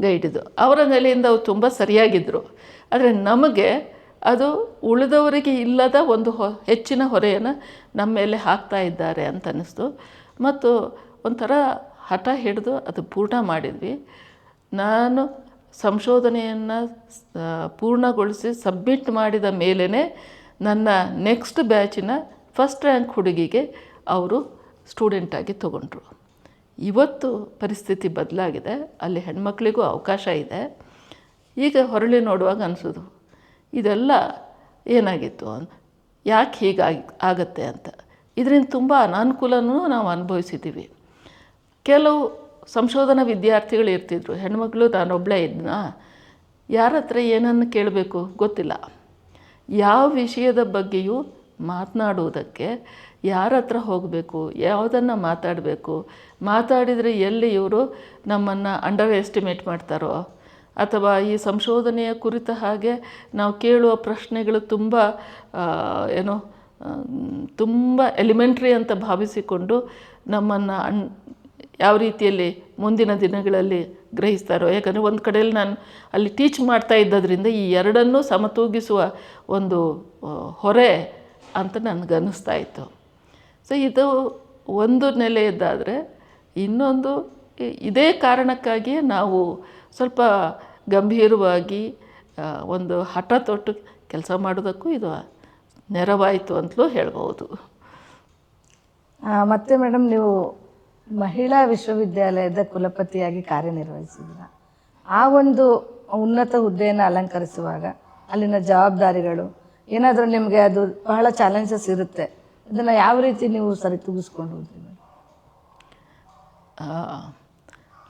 ಗೈಡಿದ್ದು. ಅವರ ನೆಲೆಯಿಂದ ಅವ್ರು ತುಂಬ ಸರಿಯಾಗಿದ್ದರು. ಆದರೆ ನಮಗೆ ಅದು ಉಳಿದವರಿಗೆ ಇಲ್ಲದ ಒಂದು ಹೆಚ್ಚಿನ ಹೊರೆಯನ್ನು ನಮ್ಮ ಮೇಲೆ ಹಾಕ್ತಾ ಇದ್ದಾರೆ ಅಂತ ಅನ್ನಿಸ್ತು. ಮತ್ತು ಒಂಥರ ಹಠ ಹಿಡಿದು ಅದು ಪೂರ್ಣ ಮಾಡಿದ್ವಿ. ನಾನು ಸಂಶೋಧನೆಯನ್ನು ಪೂರ್ಣಗೊಳಿಸಿ ಸಬ್ಮಿಟ್ ಮಾಡಿದ ಮೇಲೇ ನನ್ನ ನೆಕ್ಸ್ಟ್ ಬ್ಯಾಚಿನ ಫಸ್ಟ್ ರ್ಯಾಂಕ್ ಹುಡುಗಿಗೆ ಅವರು ಸ್ಟೂಡೆಂಟಾಗಿ ತೊಗೊಂಡ್ರು. ಇವತ್ತು ಪರಿಸ್ಥಿತಿ ಬದಲಾಗಿದೆ, ಅಲ್ಲಿ ಹೆಣ್ಮಕ್ಳಿಗೂ ಅವಕಾಶ ಇದೆ. ಈಗ ಹೊರಳಿ ನೋಡುವಾಗ ಅನಿಸೋದು, ಇದೆಲ್ಲ ಏನಾಗಿತ್ತು, ಯಾಕೆ ಹೀಗಾಗಿ ಆಗತ್ತೆ ಅಂತ. ಇದರಿಂದ ತುಂಬ ಅನಾನುಕೂಲನೂ ನಾವು ಅನುಭವಿಸಿದ್ದೀವಿ. ಕೆಲವು ಸಂಶೋಧನಾ ವಿದ್ಯಾರ್ಥಿಗಳು ಇರ್ತಿದ್ರು, ಹೆಣ್ಮಕ್ಳು ನಾನೊಬ್ಬಳೇ ಇದ್ನಾ, ಯಾರ ಹತ್ರ ಏನನ್ನು ಕೇಳಬೇಕು ಗೊತ್ತಿಲ್ಲ, ಯಾವ ವಿಷಯದ ಬಗ್ಗೆಯೂ ಮಾತನಾಡುವುದಕ್ಕೆ ಯಾರ ಹತ್ರ ಹೋಗಬೇಕು, ಯಾವುದನ್ನು ಮಾತಾಡಿದರೆ ಎಲ್ಲಿ ಇವರು ನಮ್ಮನ್ನು ಅಂಡರ್ ಎಸ್ಟಿಮೇಟ್ ಮಾಡ್ತಾರೋ, ಅಥವಾ ಈ ಸಂಶೋಧನೆಯ ಕುರಿತ ಹಾಗೆ ನಾವು ಕೇಳುವ ಪ್ರಶ್ನೆಗಳು ತುಂಬ ಎಲಿಮೆಂಟ್ರಿ ಅಂತ ಭಾವಿಸಿಕೊಂಡು ನಮ್ಮನ್ನು ಯಾವ ರೀತಿಯಲ್ಲಿ ಮುಂದಿನ ದಿನಗಳಲ್ಲಿ ಗ್ರಹಿಸ್ತಾರೋ. ಯಾಕಂದರೆ ಒಂದು ಕಡೆಯಲ್ಲಿ ನಾನು ಅಲ್ಲಿ ಟೀಚ್ ಮಾಡ್ತಾ ಇದ್ದದ್ರಿಂದ ಈ ಎರಡನ್ನೂ ಸಮತೂಗಿಸುವ ಒಂದು ಹೊರೆ ಅಂತ ನನಗನ್ನಿಸ್ತಾ ಇತ್ತು. ಸೊ ಇದು ಒಂದು ನೆಲೆಯದ್ದಾದರೆ, ಇನ್ನೊಂದು ಇದೇ ಕಾರಣಕ್ಕಾಗಿಯೇ ನಾವು ಸ್ವಲ್ಪ ಗಂಭೀರವಾಗಿ ಒಂದು ಹಠ ತೊಟ್ಟು ಕೆಲಸ ಮಾಡೋದಕ್ಕೂ ಇದು ನೆರವಾಯಿತು ಅಂತಲೂ ಹೇಳ್ಬೋದು. ಮತ್ತು ಮೇಡಮ್, ನೀವು ಮಹಿಳಾ ವಿಶ್ವವಿದ್ಯಾಲಯದ ಕುಲಪತಿಯಾಗಿ ಕಾರ್ಯನಿರ್ವಹಿಸಿದ್ರ. ಆ ಒಂದು ಉನ್ನತ ಹುದ್ದೆಯನ್ನು ಅಲಂಕರಿಸುವಾಗ ಅಲ್ಲಿನ ಜವಾಬ್ದಾರಿಗಳು ಏನಾದರೂ ನಿಮಗೆ ಅದು ಬಹಳ ಚಾಲೆಂಜಸ್ ಇರುತ್ತೆ, ಅದನ್ನು ಯಾವ ರೀತಿ ನೀವು ಸರಿತೂಗಿಸ್ಕೊಂಡು ಹೋದ್ರಿ?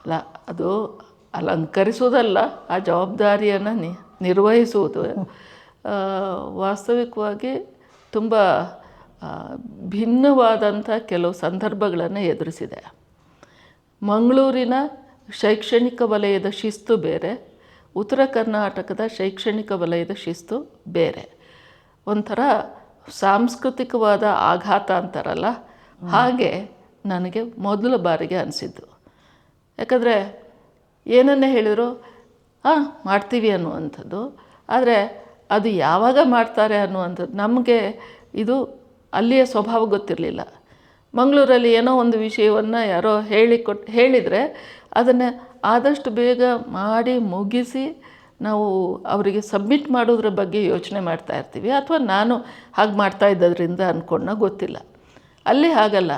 ಅಲ್ಲ, ಅದು ಅಲಂಕರಿಸುವುದಲ್ಲ, ಆ ಜವಾಬ್ದಾರಿಯನ್ನು ನಿರ್ವಹಿಸುವುದು ವಾಸ್ತವಿಕವಾಗಿ ತುಂಬ ಭಿನ್ನವಾದಂಥ ಕೆಲವು ಸಂದರ್ಭಗಳನ್ನು ಎದುರಿಸಿದೆ. ಮಂಗಳೂರಿನ ಶೈಕ್ಷಣಿಕ ವಲಯದ ಶಿಸ್ತು ಬೇರೆ, ಉತ್ತರ ಕರ್ನಾಟಕದ ಶೈಕ್ಷಣಿಕ ವಲಯದ ಶಿಸ್ತು ಬೇರೆ. ಒಂಥರ ಸಾಂಸ್ಕೃತಿಕವಾದ ಆಘಾತ ಅಂತಾರಲ್ಲ, ಹಾಗೆ ನನಗೆ ಮೊದಲ ಬಾರಿಗೆ ಅನಿಸಿದ್ದು. ಯಾಕಂದರೆ ಏನನ್ನೇ ಹೇಳಿದ್ರು ಮಾಡ್ತೀವಿ ಅನ್ನುವಂಥದ್ದು, ಆದರೆ ಅದು ಯಾವಾಗ ಮಾಡ್ತಾರೆ ಅನ್ನುವಂಥದ್ದು ನಮಗೆ ಇದು ಅಲ್ಲಿಯ ಸ್ವಭಾವ ಗೊತ್ತಿರಲಿಲ್ಲ. ಮಂಗಳೂರಲ್ಲಿ ಏನೋ ಒಂದು ವಿಷಯವನ್ನು ಯಾರೋ ಹೇಳಿದರೆ ಅದನ್ನು ಆದಷ್ಟು ಬೇಗ ಮಾಡಿ ಮುಗಿಸಿ ನಾವು ಅವರಿಗೆ ಸಬ್ಮಿಟ್ ಮಾಡೋದ್ರ ಬಗ್ಗೆ ಯೋಚನೆ ಮಾಡ್ತಾ ಇರ್ತೀವಿ, ಅಥವಾ ನಾನು ಹಾಗೆ ಮಾಡ್ತಾ ಇದ್ದದ್ರಿಂದ ಅಂದ್ಕೊಂಡ ಗೊತ್ತಿಲ್ಲ. ಅಲ್ಲಿ ಹಾಗಲ್ಲ,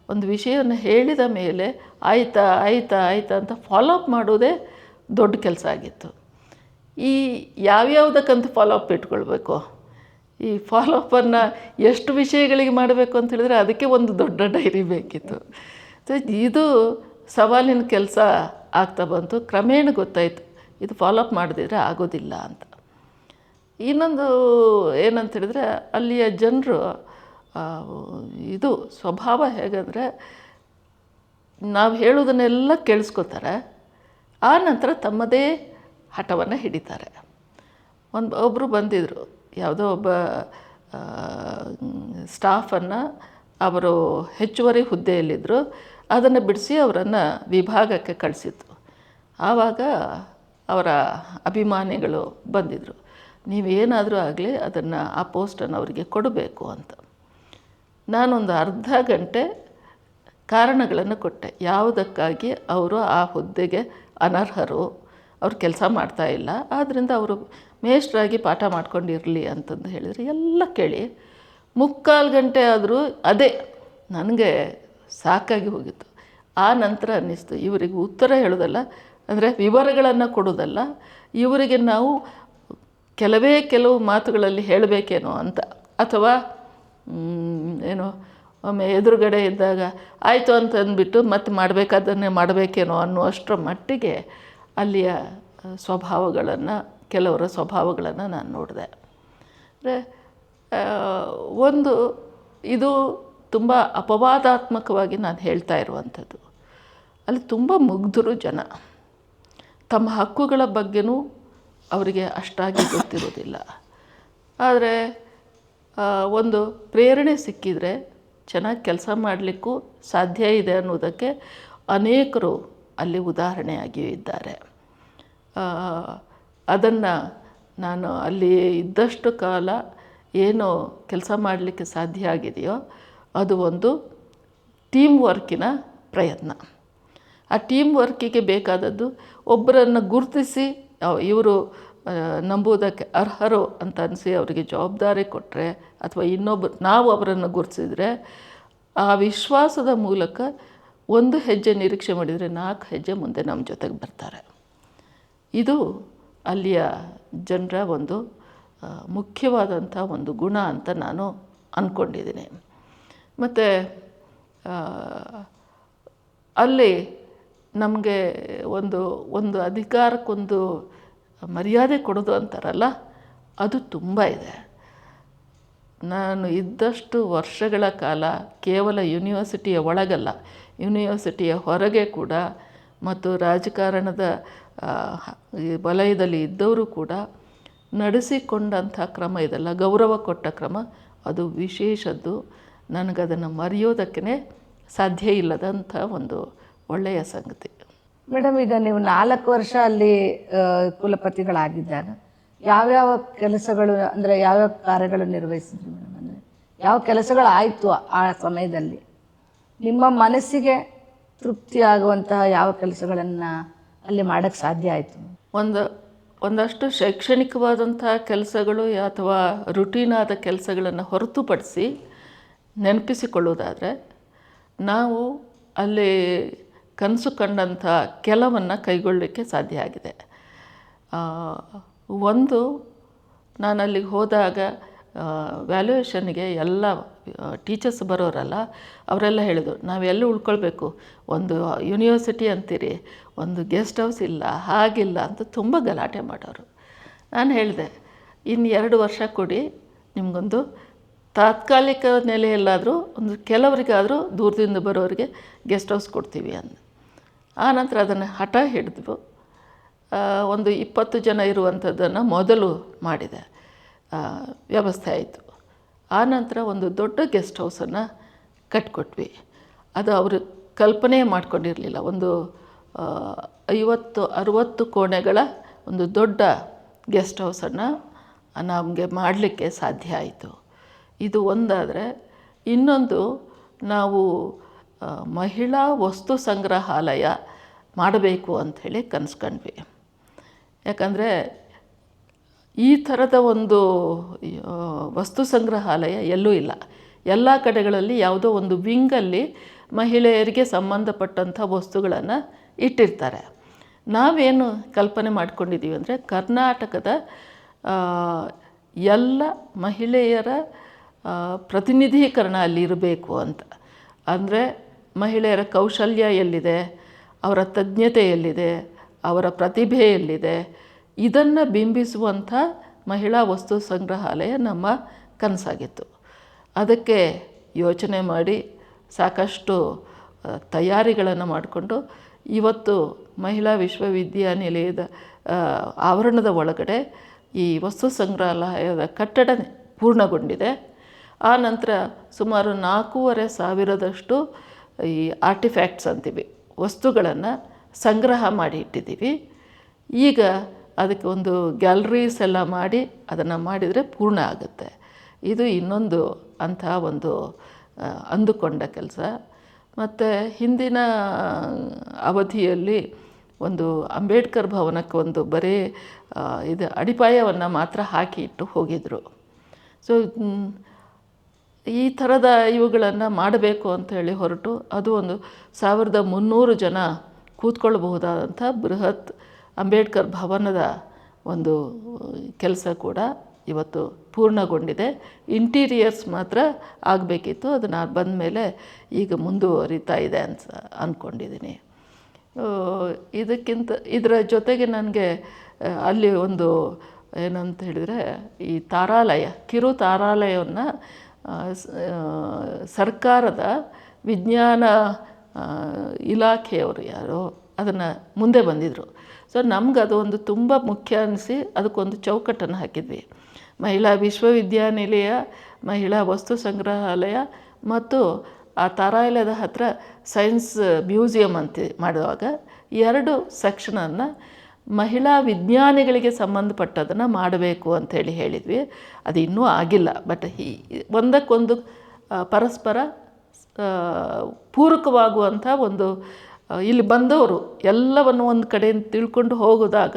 ಒಂದು ವಿಷಯವನ್ನು ಹೇಳಿದ ಮೇಲೆ ಆಯಿತಾ ಆಯಿತಾ ಆಯಿತಾ ಅಂತ ಫಾಲೋಅಪ್ ಮಾಡೋದೇ ದೊಡ್ಡ ಕೆಲಸ ಆಗಿತ್ತು. ಈ ಯಾವ್ಯಾವುದಕ್ಕಂತ ಫಾಲೋಅಪ್ ಇಟ್ಕೊಳ್ಬೇಕು, ಈ ಫಾಲೋಅಪ್ಪನ್ನು ಎಷ್ಟು ವಿಷಯಗಳಿಗೆ ಮಾಡಬೇಕು ಅಂತ ಹೇಳಿದ್ರೆ ಅದಕ್ಕೆ ಒಂದು ದೊಡ್ಡ ಡೈರಿ ಬೇಕಿತ್ತು. ಸೊ ಇದು ಸವಾಲಿನ ಕೆಲಸ ಆಗ್ತಾ ಬಂತು. ಕ್ರಮೇಣ ಗೊತ್ತಾಯಿತು ಇದು ಫಾಲೋಅಪ್ ಮಾಡದಿದ್ರೆ ಆಗೋದಿಲ್ಲ ಅಂತ. ಇನ್ನೊಂದು ಏನಂತ ಹೇಳಿದ್ರೆ ಅಲ್ಲಿಯ ಜನರು ಇದು ಸ್ವಭಾವ ಹೇಗಂದರೆ, ನಾವು ಹೇಳೋದನ್ನೆಲ್ಲ ಕೇಳಿಸ್ಕೊತಾರೆ, ಆ ನಂತರ ತಮ್ಮದೇ ಹಠವನ್ನು ಹಿಡಿತಾರೆ. ಒಬ್ಬರು ಬಂದಿದ್ದರು, ಯಾವುದೋ ಒಬ್ಬ ಸ್ಟಾಫನ್ನು, ಅವರು ಹೆಚ್ಚುವರಿ ಹುದ್ದೆಯಲ್ಲಿದ್ದರು, ಅದನ್ನು ಬಿಡಿಸಿ ಅವರನ್ನು ವಿಭಾಗಕ್ಕೆ ಕಳಿಸಿತ್ತು. ಆವಾಗ ಅವರ ಅಭಿಮಾನಿಗಳು ಬಂದಿದ್ದರು, ನೀವೇನಾದರೂ ಆಗಲಿ ಅದನ್ನು ಆ ಪೋಸ್ಟನ್ನು ಅವರಿಗೆ ಕೊಡಬೇಕು ಅಂತ. ನಾನೊಂದು ಅರ್ಧ ಗಂಟೆ ಕಾರಣಗಳನ್ನು ಕೊಟ್ಟೆ, ಯಾವುದಕ್ಕಾಗಿ ಅವರು ಆ ಹುದ್ದೆಗೆ ಅನರ್ಹರು, ಅವ್ರು ಕೆಲಸ ಮಾಡ್ತಾಯಿಲ್ಲ, ಆದ್ದರಿಂದ ಅವರು ಮೇಷ್ಟ್ರಾಗಿ ಪಾಠ ಮಾಡ್ಕೊಂಡಿರಲಿ ಅಂತಂದು ಹೇಳಿದರೆ ಎಲ್ಲ ಕೇಳಿ 3/4 ಗಂಟೆ ಆದರೂ ಅದೇ ನನಗೆ ಸಾಕಾಗಿ ಹೋಗಿತ್ತು. ಆ ನಂತರ ಅನ್ನಿಸ್ತು, ಇವರಿಗೆ ಉತ್ತರ ಹೇಳೋದಲ್ಲ, ಅಂದರೆ ವಿವರಗಳನ್ನು ಕೊಡೋದಲ್ಲ, ಇವರಿಗೆ ನಾವು ಕೆಲವು ಮಾತುಗಳಲ್ಲಿ ಹೇಳಬೇಕೇನೋ ಅಂತ, ಅಥವಾ ಏನು ಒಮ್ಮೆ ಎದುರುಗಡೆ ಇದ್ದಾಗ ಆಯಿತು ಅಂತಂದ್ಬಿಟ್ಟು ಮತ್ತೆ ಮಾಡಬೇಕಾದನ್ನೇ ಮಾಡಬೇಕೇನೋ ಅನ್ನುವಷ್ಟರ ಮಟ್ಟಿಗೆ ಅಲ್ಲಿಯ ಸ್ವಭಾವಗಳನ್ನು, ಕೆಲವರ ಸ್ವಭಾವಗಳನ್ನು ನಾನು ನೋಡಿದೆ. ಅಂದರೆ ಒಂದು ಇದು ತುಂಬ ಅಪವಾದಾತ್ಮಕವಾಗಿ ನಾನು ಹೇಳ್ತಾ ಇರುವಂಥದ್ದು. ಅಲ್ಲಿ ತುಂಬ ಮುಗ್ಧರು ಜನ, ತಮ್ಮ ಹಕ್ಕುಗಳ ಬಗ್ಗೆನೂ ಅವರಿಗೆ ಅಷ್ಟಾಗಿ ಗೊತ್ತಿರೋದಿಲ್ಲ. ಆದರೆ ಒಂದು ಪ್ರೇರಣೆ ಸಿಕ್ಕಿದರೆ ಚೆನ್ನಾಗಿ ಕೆಲಸ ಮಾಡಲಿಕ್ಕೂ ಸಾಧ್ಯ ಇದೆ ಅನ್ನೋದಕ್ಕೆ ಅನೇಕರು ಅಲ್ಲಿ ಉದಾಹರಣೆಯಾಗಿಯೂ ಇದ್ದಾರೆ. ಅದನ್ನು ನಾನು ಅಲ್ಲಿ ಇದ್ದಷ್ಟು ಕಾಲ ಏನು ಕೆಲಸ ಮಾಡಲಿಕ್ಕೆ ಸಾಧ್ಯ ಆಗಿದೆಯೋ ಅದು ಒಂದು ಟೀಮ್ ವರ್ಕಿನ ಪ್ರಯತ್ನ. ಆ ಟೀಮ್ ವರ್ಕಿಗೆ ಬೇಕಾದದ್ದು ಒಬ್ಬರನ್ನು ಗುರುತಿಸಿ ಇವರು ನಂಬುವುದಕ್ಕೆ ಅರ್ಹರು ಅಂತ ಅನಿಸಿ ಅವರಿಗೆ ಜವಾಬ್ದಾರಿ ಕೊಟ್ಟರೆ, ಅಥವಾ ನಾವು ಅವರನ್ನು ಗುರುತಿಸಿದರೆ, ಆ ವಿಶ್ವಾಸದ ಮೂಲಕ ಒಂದು ಹೆಜ್ಜೆ ನಿರೀಕ್ಷೆ ಮಾಡಿದರೆ 4 ಹೆಜ್ಜೆ ಮುಂದೆ ನಮ್ಮ ಜೊತೆಗೆ ಬರ್ತಾರೆ. ಇದು ಅಲ್ಲಿಯ ಜನರ ಒಂದು ಮುಖ್ಯವಾದಂಥ ಒಂದು ಗುಣ ಅಂತ ನಾನು ಅಂದ್ಕೊಂಡಿದ್ದೀನಿ. ಮತ್ತು ಅಲ್ಲಿ ನಮಗೆ ಒಂದು ಅಧಿಕಾರಕ್ಕೊಂದು ಮರ್ಯಾದೆ ಕೊಡೋದು ಅಂತಾರಲ್ಲ, ಅದು ತುಂಬ ಇದೆ. ನಾನು ಇದ್ದಷ್ಟು ವರ್ಷಗಳ ಕಾಲ ಕೇವಲ ಯೂನಿವರ್ಸಿಟಿಯ ಒಳಗಲ್ಲ, ಯೂನಿವರ್ಸಿಟಿಯ ಹೊರಗೆ ಕೂಡ ಮತ್ತು ರಾಜಕಾರಣದ ವಲಯದಲ್ಲಿ ಇದ್ದವರು ಕೂಡ ನಡೆಸಿಕೊಂಡಂಥ ಕ್ರಮ ಇದೆಲ್ಲ, ಗೌರವ ಕೊಟ್ಟ ಕ್ರಮ, ಅದು ವಿಶೇಷದ್ದು. ನನಗದನ್ನು ಮರೆಯೋದಕ್ಕೇ ಸಾಧ್ಯ ಇಲ್ಲದಂಥ ಒಂದು ಒಳ್ಳೆಯ ಸಂಗತಿ. ಮೇಡಮ್, ಈಗ ನೀವು 4 ವರ್ಷ ಅಲ್ಲಿ ಕುಲಪತಿಗಳಾಗಿದ್ದಾಗ ಯಾವ್ಯಾವ ಕೆಲಸಗಳು, ಅಂದರೆ ಯಾವ್ಯಾವ ಕಾರ್ಯಗಳು ನಿರ್ವಹಿಸಿದ್ರಿ ಮೇಡಮ್? ಅಂದರೆ ಯಾವ ಕೆಲಸಗಳಾಯಿತು ಆ ಸಮಯದಲ್ಲಿ ನಿಮ್ಮ ಮನಸ್ಸಿಗೆ ತೃಪ್ತಿ ಆಗುವಂತಹ ಯಾವ ಕೆಲಸಗಳನ್ನು ಅಲ್ಲಿ ಮಾಡೋಕ್ಕೆ ಸಾಧ್ಯ ಆಯಿತು? ಒಂದಷ್ಟು ಶೈಕ್ಷಣಿಕವಾದಂಥ ಕೆಲಸಗಳು ಅಥವಾ ರುಟೀನಾದ ಕೆಲಸಗಳನ್ನು ಹೊರತುಪಡಿಸಿ ನೆನಪಿಸಿಕೊಳ್ಳೋದಾದರೆ, ನಾವು ಅಲ್ಲಿ ಕನಸು ಕಂಡಂಥ ಕೆಲವನ್ನು ಕೈಗೊಳ್ಳಲಿಕ್ಕೆ ಸಾಧ್ಯ ಆಗಿದೆ. ಒಂದು, ನಾನು ಅಲ್ಲಿಗೆ ಹೋದಾಗ ವ್ಯಾಲ್ಯೂಯೇಷನ್ಗೆ ಎಲ್ಲ ಟೀಚರ್ಸ್ ಬರೋರಲ್ಲ, ಅವರೆಲ್ಲ ಹೇಳಿದರು, ನಾವೆಲ್ಲಿ ಉಳ್ಕೊಳ್ಬೇಕು, ಒಂದು ಯೂನಿವರ್ಸಿಟಿ ಅಂತೀರಿ, ಒಂದು ಗೆಸ್ಟ್ ಹೌಸ್ ಇಲ್ಲ, ಹಾಗಿಲ್ಲ ಅಂತ ತುಂಬ ಗಲಾಟೆ ಮಾಡೋರು. ನಾನು ಹೇಳಿದೆ, ಇನ್ನು 2 ವರ್ಷ ಕೊಡಿ, ನಿಮಗೊಂದು ತಾತ್ಕಾಲಿಕ ನೆಲೆಯಲ್ಲಾದರೂ ಒಂದು ಕೆಲವರಿಗಾದರೂ ದೂರದಿಂದ ಬರೋರಿಗೆ ಗೆಸ್ಟ್ ಹೌಸ್ ಕೊಡ್ತೀವಿ ಅಂದ. ಆನಂತರ ಅದನ್ನು ಹಠ ಹಿಡಿದು ಒಂದು 20 ಜನ ಇರುವಂಥದ್ದನ್ನು ಮೊದಲು ಮಾಡಿದೆ, ವ್ಯವಸ್ಥೆ ಆಯಿತು. ಆನಂತರ ಒಂದು ದೊಡ್ಡ ಗೆಸ್ಟ್ ಹೌಸನ್ನು ಕಟ್ಕೊಟ್ವಿ. ಅದು ಅವರು ಕಲ್ಪನೆ ಮಾಡ್ಕೊಂಡಿರಲಿಲ್ಲ. ಒಂದು 50-60 ಕೋಣೆಗಳ ಒಂದು ದೊಡ್ಡ ಗೆಸ್ಟ್ ಹೌಸನ್ನು ನಮಗೆ ಮಾಡಲಿಕ್ಕೆ ಸಾಧ್ಯ ಆಯಿತು. ಇದು ಒಂದಾದರೆ, ಇನ್ನೊಂದು, ನಾವು ಮಹಿಳಾ ವಸ್ತು ಸಂಗ್ರಹಾಲಯ ಮಾಡಬೇಕು ಅಂಥೇಳಿ ಕನಸ್ಕೊಂಡ್ವಿ. ಯಾಕಂದರೆ ಈ ಥರದ ಒಂದು ವಸ್ತು ಸಂಗ್ರಹಾಲಯ ಎಲ್ಲೂ ಇಲ್ಲ. ಎಲ್ಲ ಕಡೆಗಳಲ್ಲಿ ಯಾವುದೋ ಒಂದು ವಿಂಗಲ್ಲಿ ಮಹಿಳೆಯರಿಗೆ ಸಂಬಂಧಪಟ್ಟಂಥ ವಸ್ತುಗಳನ್ನು ಇಟ್ಟಿರ್ತಾರೆ. ನಾವೇನು ಕಲ್ಪನೆ ಮಾಡ್ಕೊಂಡಿದ್ದೀವಿ ಅಂದರೆ ಕರ್ನಾಟಕದ ಎಲ್ಲ ಮಹಿಳೆಯರ ಪ್ರತಿನಿಧೀಕರಣ ಅಲ್ಲಿ ಇರಬೇಕು ಅಂತ. ಅಂದರೆ ಮಹಿಳೆಯರ ಕೌಶಲ್ಯ ಎಲ್ಲಿದೆ, ಅವರ ತಜ್ಞತೆ ಎಲ್ಲಿದೆ, ಅವರ ಪ್ರತಿಭೆ ಎಲ್ಲಿದೆ, ಇದನ್ನು ಬಿಂಬಿಸುವಂಥ ಮಹಿಳಾ ವಸ್ತು ಸಂಗ್ರಹಾಲಯ ನಮ್ಮ ಕನಸಾಗಿತ್ತು. ಅದಕ್ಕೆ ಯೋಚನೆ ಮಾಡಿ ಸಾಕಷ್ಟು ತಯಾರಿಗಳನ್ನು ಮಾಡಿಕೊಂಡು ಇವತ್ತು ಮಹಿಳಾ ವಿಶ್ವವಿದ್ಯಾನಿಲಯದ ಆವರಣದ ಒಳಗಡೆ ಈ ವಸ್ತು ಸಂಗ್ರಹಾಲಯದ ಕಟ್ಟಡ ಪೂರ್ಣಗೊಂಡಿದೆ. ಆ ನಂತರ ಸುಮಾರು 4,500 ಈ ಆರ್ಟಿಫ್ಯಾಕ್ಟ್ಸ್ ಅಂತೀವಿ, ವಸ್ತುಗಳನ್ನು ಸಂಗ್ರಹ ಮಾಡಿ ಇಟ್ಟಿದ್ದೀವಿ. ಈಗ ಅದಕ್ಕೆ ಒಂದು ಗ್ಯಾಲರೀಸ್ ಎಲ್ಲ ಮಾಡಿ ಅದನ್ನು ಮಾಡಿದರೆ ಪೂರ್ಣ ಆಗುತ್ತೆ. ಇದು ಇನ್ನೊಂದು ಅಂತಹ ಒಂದು ಅಂದುಕೊಂಡ ಕೆಲಸ. ಮತ್ತು ಹಿಂದಿನ ಅವಧಿಯಲ್ಲಿ ಒಂದು ಅಂಬೇಡ್ಕರ್ ಭವನಕ್ಕೆ ಒಂದು ಬರೀ ಇದು ಅಡಿಪಾಯವನ್ನು ಮಾತ್ರ ಹಾಕಿ ಇಟ್ಟು ಹೋಗಿದ್ದರು. ಸೊ ಈ ಥರದ ಇವುಗಳನ್ನು ಮಾಡಬೇಕು ಅಂಥೇಳಿ ಹೊರಟು ಅದು ಒಂದು 1300 ಜನ ಕೂತ್ಕೊಳ್ಬಹುದಾದಂಥ ಬೃಹತ್ ಅಂಬೇಡ್ಕರ್ ಭವನದ ಒಂದು ಕೆಲಸ ಕೂಡ ಇವತ್ತು ಪೂರ್ಣಗೊಂಡಿದೆ. ಇಂಟೀರಿಯರ್ಸ್ ಮಾತ್ರ ಆಗಬೇಕಿತ್ತು, ಅದನ್ನು ಬಂದ ಮೇಲೆ ಈಗ ಮುಂದುವರಿತಾ ಇದೆ ಅಂತ ಅಂದ್ಕೊಂಡಿದ್ದೀನಿ. ಇದರ ಜೊತೆಗೆ ನನಗೆ ಅಲ್ಲಿ ಒಂದು ಏನಂತ ಹೇಳಿದರೆ ಈ ತಾರಾಲಯ, ಕಿರು ತಾರಾಲಯವನ್ನು ಸರ್ಕಾರದ ವಿಜ್ಞಾನ ಇಲಾಖೆಯವರು ಯಾರೋ ಅದನ್ನು ಮುಂದೆ ಬಂದಿದ್ದರು. ಸೊ ನಮ್ಗೆ ಅದು ಒಂದು ತುಂಬ ಮುಖ್ಯ ಅನಿಸಿ ಅದಕ್ಕೊಂದು ಚೌಕಟ್ಟನ್ನು ಹಾಕಿದ್ವಿ. ಮಹಿಳಾ ವಿಶ್ವವಿದ್ಯಾನಿಲಯ, ಮಹಿಳಾ ವಸ್ತು ಸಂಗ್ರಹಾಲಯ ಮತ್ತು ಆ ತಾರಾಲಯದ ಹತ್ತಿರ ಸೈನ್ಸ್ ಮ್ಯೂಸಿಯಂ ಅಂತ ಮಾಡುವಾಗ 2 ಸೆಕ್ಷನನ್ನು ಮಹಿಳಾ ವಿಜ್ಞಾನಿಗಳಿಗೆ ಸಂಬಂಧಪಟ್ಟದನ್ನು ಮಾಡಬೇಕು ಅಂಥೇಳಿ ಹೇಳಿದ್ವಿ. ಅದು ಇನ್ನೂ ಆಗಿಲ್ಲ. ಬಟ್ ಒಂದಕ್ಕೊಂದು ಪರಸ್ಪರ ಪೂರಕವಾಗುವಂಥ ಒಂದು ಇಲ್ಲಿ ಬಂದವರು ಎಲ್ಲವನ್ನು ಒಂದು ಕಡೆಯಿಂದ ತಿಳ್ಕೊಂಡು ಹೋಗೋದಾಗ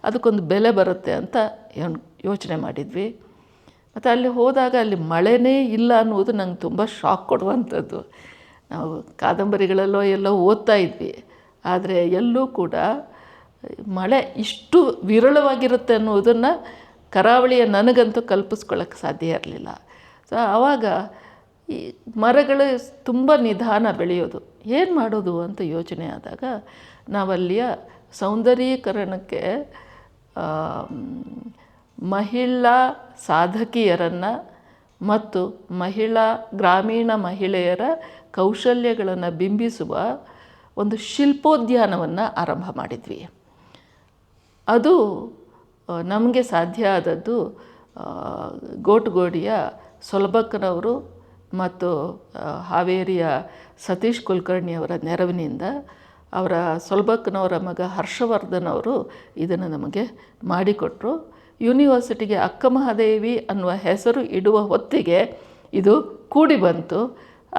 ಅದಕ್ಕೊಂದು ಬೆಲೆ ಬರುತ್ತೆ ಅಂತ ಯೋಚನೆ ಮಾಡಿದ್ವಿ. ಮತ್ತು ಅಲ್ಲಿ ಹೋದಾಗ ಅಲ್ಲಿ ಮಳೆನೇ ಇಲ್ಲ ಅನ್ನೋದು ನಂಗೆ ತುಂಬ ಶಾಕ್ ಕೊಡುವಂಥದ್ದು. ನಾವು ಕಾದಂಬರಿಗಳಲ್ಲೋ ಎಲ್ಲೋ ಓದ್ತಾ ಇದ್ವಿ, ಆದರೆ ಎಲ್ಲೂ ಕೂಡ ಮಳೆ ಇಷ್ಟು ವಿರಳವಾಗಿರುತ್ತೆ ಅನ್ನೋದನ್ನು ಕರಾವಳಿಯ ನನಗಂತೂ ಕಲ್ಪಿಸ್ಕೊಳ್ಳೋಕ್ಕೆ ಸಾಧ್ಯ ಇರಲಿಲ್ಲ. ಸೊ ಆವಾಗ ಈ ಮರಗಳು ತುಂಬ ನಿಧಾನ ಬೆಳೆಯೋದು, ಏನು ಮಾಡೋದು ಅಂತ ಯೋಚನೆ ಆದಾಗ ನಾವಲ್ಲಿಯ ಸೌಂದರ್ಯೀಕರಣಕ್ಕೆ ಮಹಿಳಾ ಸಾಧಕಿಯರನ್ನು ಮತ್ತು ಗ್ರಾಮೀಣ ಮಹಿಳೆಯರ ಕೌಶಲ್ಯಗಳನ್ನು ಬಿಂಬಿಸುವ ಒಂದು ಶಿಲ್ಪೋದ್ಯಾನವನ್ನು ಆರಂಭ ಮಾಡಿದ್ವಿ. ಅದು ನಮಗೆ ಸಾಧ್ಯ ಆದದ್ದು ಗೋಟಗೋಡಿಯ ಸೊಲಬಕ್ಕನವರು ಮತ್ತು ಹಾವೇರಿಯ ಸತೀಶ್ ಕುಲಕರ್ಣಿಯವರ ನೆರವಿನಿಂದ. ಅವರ ಸೊಲಬಕ್ಕನವರ ಮಗ ಹರ್ಷವರ್ಧನ್ ಅವರು ಇದನ್ನು ನಮಗೆ ಮಾಡಿಕೊಟ್ರು. ಯೂನಿವರ್ಸಿಟಿಗೆ ಅಕ್ಕಮಹಾದೇವಿ ಅನ್ನುವ ಹೆಸರು ಇಡುವ ಹೊತ್ತಿಗೆ ಇದು ಕೂಡಿ ಬಂತು.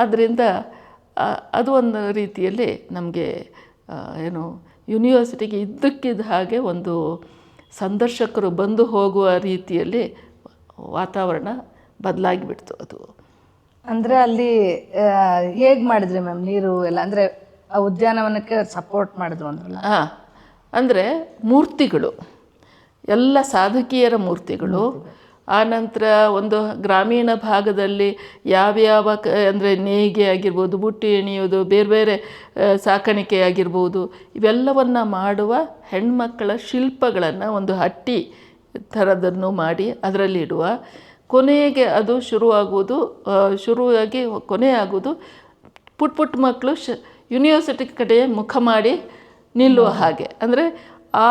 ಆದ್ದರಿಂದ ಅದು ಒಂದು ರೀತಿಯಲ್ಲಿ ನಮಗೆ ಯೂನಿವರ್ಸಿಟಿಗೆ ಇದ್ದಕ್ಕಿದ್ದ ಹಾಗೆ ಒಂದು ಸಂದರ್ಶಕರು ಬಂದು ಹೋಗುವ ರೀತಿಯಲ್ಲಿ ವಾತಾವರಣ ಬದಲಾಗಿಬಿಡ್ತು. ಅದು ಅಂದರೆ ಅಲ್ಲಿ ಹೇಗೆ ಮಾಡಿದ್ರಿ ಮ್ಯಾಮ್? ನೀರು ಎಲ್ಲ ಅಂದರೆ ಆ ಉದ್ಯಾನವನಕ್ಕೆ ಸಪೋರ್ಟ್ ಮಾಡಿದ್ರು ಅಂದ್ರಲ್ಲ? ಅಂದರೆ ಮೂರ್ತಿಗಳು ಎಲ್ಲ ಸಾಧಕಿಯರ ಮೂರ್ತಿಗಳು. ಆನಂತರ ಒಂದು ಗ್ರಾಮೀಣ ಭಾಗದಲ್ಲಿ ಯಾವ್ಯಾವ ಅಂದರೆ ನೇಯ್ಗೆ ಆಗಿರ್ಬೋದು, ಬುಟ್ಟಿ ಎಣಿಯೋದು, ಬೇರೆ ಬೇರೆ ಸಾಕಾಣಿಕೆ ಆಗಿರ್ಬೋದು, ಇವೆಲ್ಲವನ್ನು ಮಾಡುವ ಹೆಣ್ಮಕ್ಕಳ ಶಿಲ್ಪಗಳನ್ನು ಒಂದು ಹಟ್ಟಿ ಥರದನ್ನು ಮಾಡಿ ಅದರಲ್ಲಿ ಇಡುವ. ಕೊನೆಗೆ ಅದು ಶುರುವಾಗಿ ಕೊನೆ ಆಗೋದು ಪುಟ್ಟ ಮಕ್ಕಳು ಯೂನಿವರ್ಸಿಟಿ ಕಡೆ ಮುಖ ಮಾಡಿ ನಿಲ್ಲುವ ಹಾಗೆ. ಅಂದರೆ ಆ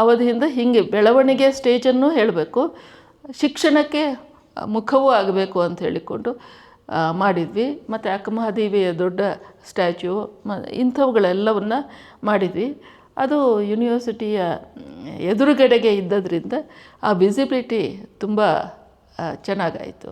ಅವಧಿಯಿಂದ ಹೀಗೆ ಬೆಳವಣಿಗೆ ಸ್ಟೇಜನ್ನು ಹೇಳಬೇಕು, ಶಿಕ್ಷಣಕ್ಕೆ ಮುಖವೂ ಆಗಬೇಕು ಅಂತ ಹೇಳಿಕೊಂಡು ಮಾಡಿದ್ವಿ. ಮತ್ತು ಅಕ್ಕಮಹಾದೇವಿಯ ದೊಡ್ಡ ಸ್ಟ್ಯಾಚ್ಯೂ ಇಂಥವುಗಳೆಲ್ಲವನ್ನು ಮಾಡಿದ್ವಿ. ಅದು ಯೂನಿವರ್ಸಿಟಿಯ ಎದುರುಗಡೆಗೆ ಇದ್ದದ್ರಿಂದ ಆ ವಿಸಿಬಿಲಿಟಿ ತುಂಬ ಚೆನ್ನಾಗಾಯಿತು.